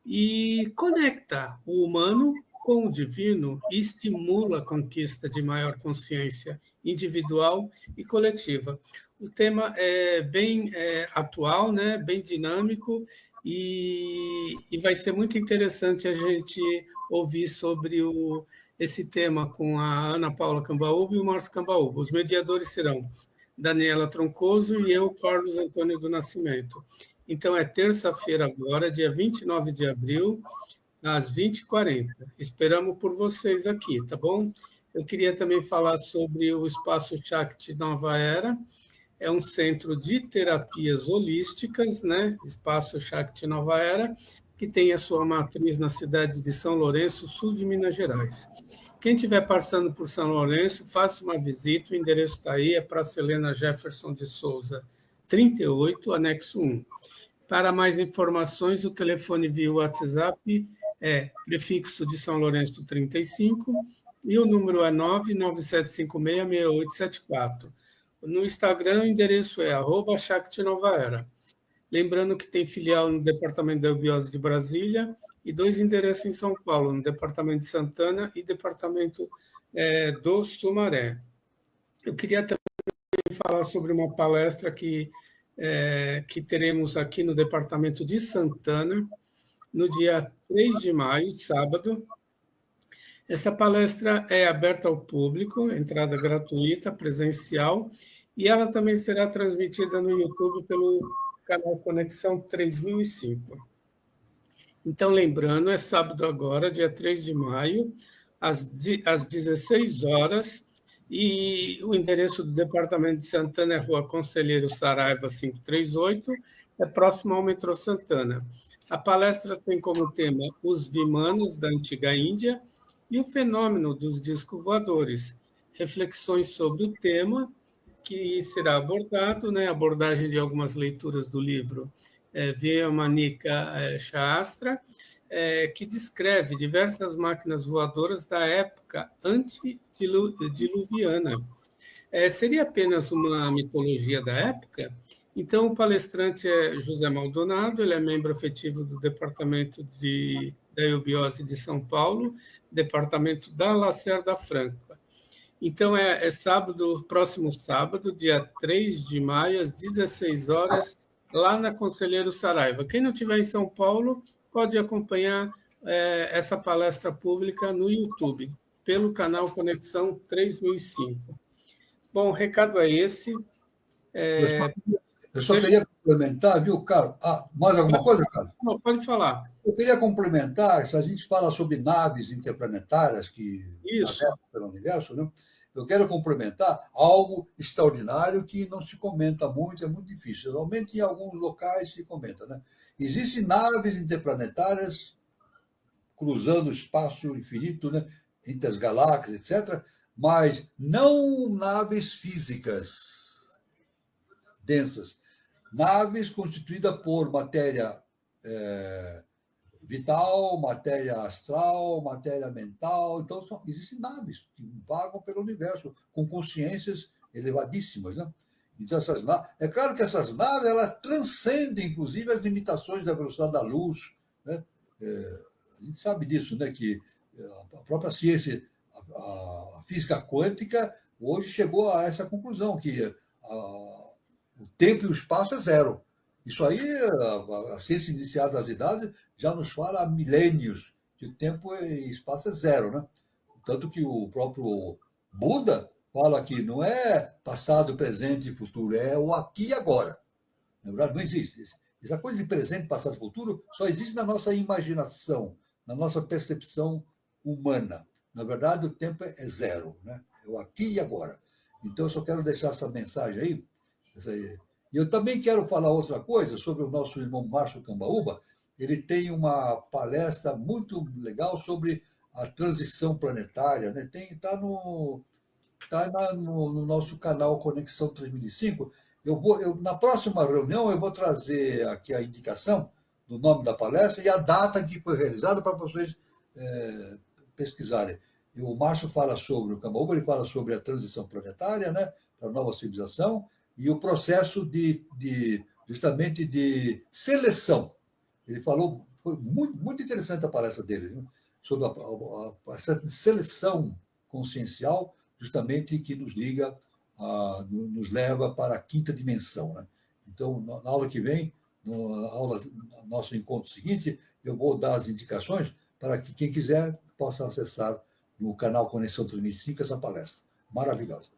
A: e conecta o humano com o divino e estimula a conquista de maior consciência individual e coletiva. O tema é bem atual, né? Bem dinâmico, e vai ser muito interessante a gente ouvir sobre esse tema com a Ana Paula Cambaúba e o Márcio Cambaúba. Os mediadores serão Daniela Troncoso e eu, Carlos Antônio do Nascimento. Então, é terça-feira agora, dia 29 de abril, às 20h40. Esperamos por vocês aqui, tá bom? Eu queria também falar sobre o Espaço Shakti Nova Era. É um centro de terapias holísticas, né? Espaço Shakti Nova Era, que tem a sua matriz na cidade de São Lourenço, sul de Minas Gerais. Quem estiver passando por São Lourenço, faça uma visita, o endereço está aí, é Praça Helena Jefferson de Souza, 38, anexo 1. Para mais informações, o telefone via WhatsApp é prefixo de São Lourenço 35 e o número é 997566874. No Instagram, o endereço é @ShaktiNovaEra. Lembrando que tem filial no Departamento da Eubiose de Brasília e 2 endereços em São Paulo, no Departamento de Santana e Departamento do Sumaré. Eu queria também falar sobre uma palestra que teremos aqui no Departamento de Santana, no dia 3 de maio, sábado. Essa palestra é aberta ao público, entrada gratuita, presencial, e ela também será transmitida no YouTube pelo canal Conexão 3005. Então, lembrando, é sábado agora, dia 3 de maio, às 16 horas, e o endereço do Departamento de Santana é Rua Conselheiro Saraiva 538, é próximo ao metrô Santana. A palestra tem como tema os Vimanas da Antiga Índia e o fenômeno dos discos voadores, reflexões sobre o tema que será abordado, né, abordagem de algumas leituras do livro Vyamanika Shastra, que descreve diversas máquinas voadoras da época antediluviana. Seria apenas uma mitologia da época? Então, o palestrante é José Maldonado, ele é membro efetivo do Departamento da Eubiose de São Paulo, Departamento da Lacerda Franca. Então, é sábado, próximo sábado, dia 3 de maio, às 16 horas, lá na Conselheiro Saraiva. Quem não estiver em São Paulo, pode acompanhar essa palestra pública no YouTube, pelo canal Conexão 3005. Bom, o recado é esse.
C: Eu só queria complementar, viu, Carlos? Mais alguma coisa, Carlos?
A: Não, pode falar.
C: Eu queria complementar, se a gente fala sobre naves interplanetárias que navegam pelo universo, né? Eu quero complementar algo extraordinário que não se comenta muito, é muito difícil. Geralmente, em alguns locais se comenta, né? Existem naves interplanetárias cruzando o espaço infinito, né? Entre as galáxias, etc., mas não naves físicas densas. Naves constituídas por matéria vital, matéria astral, matéria mental. Então, existem naves que vagam pelo universo com consciências elevadíssimas, né? Então, é claro que essas naves elas transcendem, inclusive, as limitações da velocidade da luz, né? A gente sabe disso, né? Que a própria ciência, a física quântica, hoje chegou a essa conclusão, que o tempo e o espaço é zero. Isso aí, a ciência iniciada das idades já nos fala há milênios que o tempo e espaço é zero, né? Tanto que o próprio Buda fala que não é passado, presente e futuro, é o aqui e agora. Na verdade, não existe. Essa coisa de presente, passado e futuro só existe na nossa imaginação, na nossa percepção humana. Na verdade, o tempo é zero, né? É o aqui e agora. Então, eu só quero deixar essa mensagem aí. E eu também quero falar outra coisa sobre o nosso irmão Márcio Cambaúba. Ele tem uma palestra muito legal sobre a transição planetária, né? Tá está no nosso canal Conexão 3005. Na próxima reunião, eu vou trazer aqui a indicação do nome da palestra e a data que foi realizada para vocês pesquisarem. E o Márcio fala sobre o Cambaúba, ele fala sobre a transição planetária, né, para a nova civilização, e o processo justamente de seleção. Ele falou, foi muito, muito interessante a palestra dele, viu? Sobre a processo de seleção consciencial, justamente que nos liga, nos leva para a quinta dimensão, né? Então, na aula que vem, no nosso encontro seguinte, eu vou dar as indicações para que quem quiser possa acessar no canal Conexão 3005 essa palestra. Maravilhosa.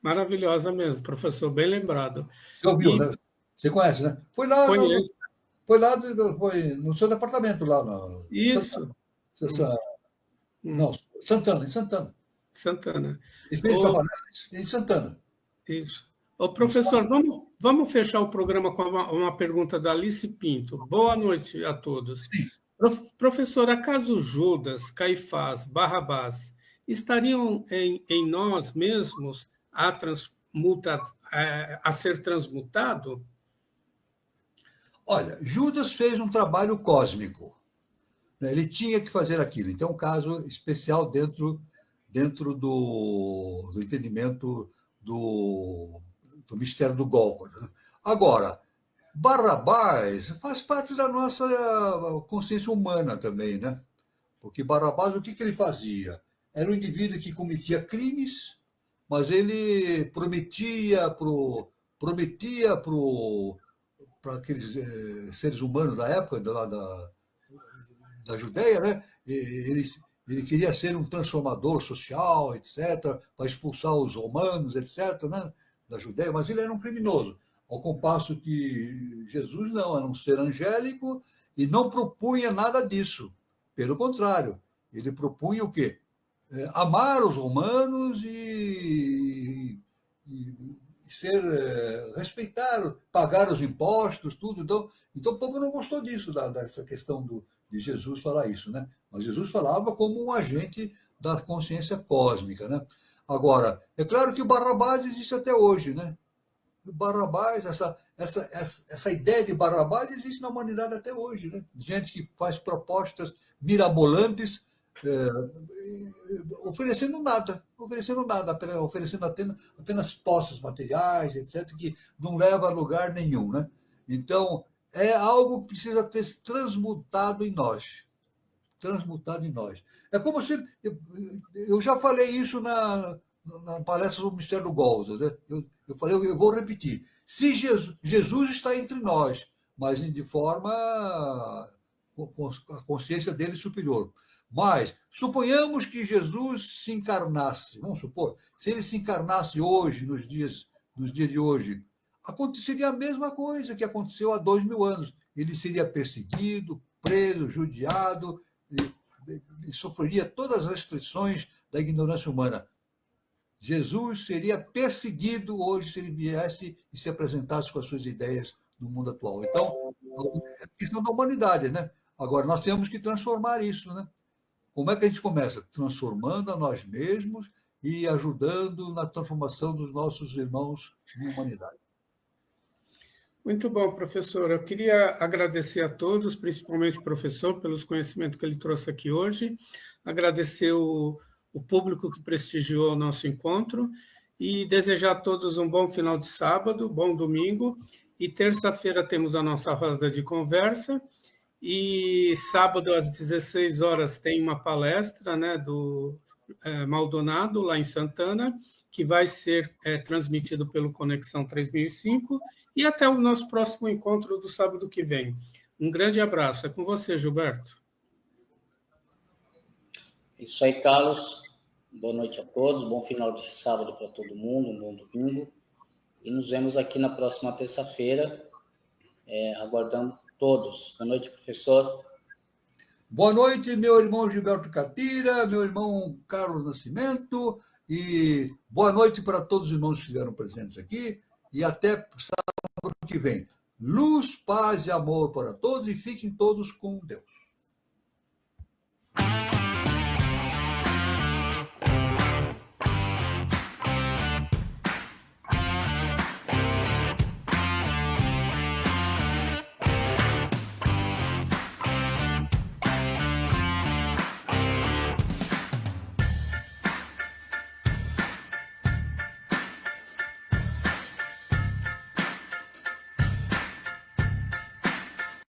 A: Maravilhosa mesmo, professor, bem lembrado.
C: Você ouviu, né? Você conhece, né? Foi no seu departamento, lá na...
A: Isso.
C: Não, Santana, em Santana.
A: Santana.
C: Ele fez essa palestra em Santana.
A: Isso. Ô, professor, vamos fechar o programa com uma pergunta da Alice Pinto. Boa noite a todos.
C: Sim.
A: Professor, acaso Judas, Caifás, Barrabás estariam em nós mesmos a ser transmutado?
C: Olha, Judas fez um trabalho cósmico. Ele tinha que fazer aquilo. Então, é um caso especial dentro do entendimento do mistério do Gólgota. Agora, Barrabás faz parte da nossa consciência humana também, né? Porque Barrabás, o que ele fazia? Era um indivíduo que cometia crimes, mas ele prometia para aqueles seres humanos da época, da Judéia, né? Ele queria ser um transformador social, etc., para expulsar os romanos, etc., né? Da Judéia, mas ele era um criminoso. Ao compasso que Jesus não, era um ser angélico e não propunha nada disso. Pelo contrário, ele propunha o quê? Amar os romanos e respeitar, pagar os impostos, tudo. Então o povo não gostou disso, dessa questão de Jesus falar isso, né? Mas Jesus falava como um agente da consciência cósmica, né? Agora, é claro que o Barrabás existe até hoje, né? O Barrabás, essa ideia de Barrabás existe na humanidade até hoje, né? Gente que faz propostas mirabolantes, oferecendo nada, oferecendo apenas posses materiais, etc., que não leva a lugar nenhum, né? Então, é algo que precisa ter transmutado em nós. É como se... Eu já falei isso na palestra sobre o mistério do Gólgota, né? Eu falei, eu vou repetir. Se Jesus está entre nós, mas de forma... com a consciência dele superior. Mas, suponhamos que Jesus se encarnasse, vamos supor, se ele se encarnasse hoje, nos dias de hoje, aconteceria a mesma coisa que aconteceu há 2000 anos. Ele seria perseguido, preso, judiado, e sofreria todas as restrições da ignorância humana. Jesus seria perseguido hoje se ele viesse e se apresentasse com as suas ideias no mundo atual. Então, é questão da humanidade, né? Agora, nós temos que transformar isso, né? Como é que a gente começa? Transformando a nós mesmos e ajudando na transformação dos nossos irmãos em humanidade.
A: Muito bom, professor. Eu queria agradecer a todos, principalmente o professor, pelos conhecimentos que ele trouxe aqui hoje, agradecer o público que prestigiou o nosso encontro e desejar a todos um bom final de sábado, bom domingo, e terça-feira temos a nossa roda de conversa, e sábado às 16 horas tem uma palestra, né, do Maldonado, lá em Santana, que vai ser transmitido pelo Conexão 3005, e até o nosso próximo encontro do sábado que vem. Um grande abraço. É com você, Gilberto.
B: Isso aí, Carlos. Boa noite a todos, bom final de sábado para todo mundo, um bom domingo. E nos vemos aqui na próxima terça-feira. Aguardamos todos. Boa noite, professor.
C: Boa noite, meu irmão Gilberto Catira, meu irmão Carlos Nascimento, e boa noite para todos os irmãos que estiveram presentes aqui, e até sábado que vem. Luz, paz e amor para todos, e fiquem todos com Deus.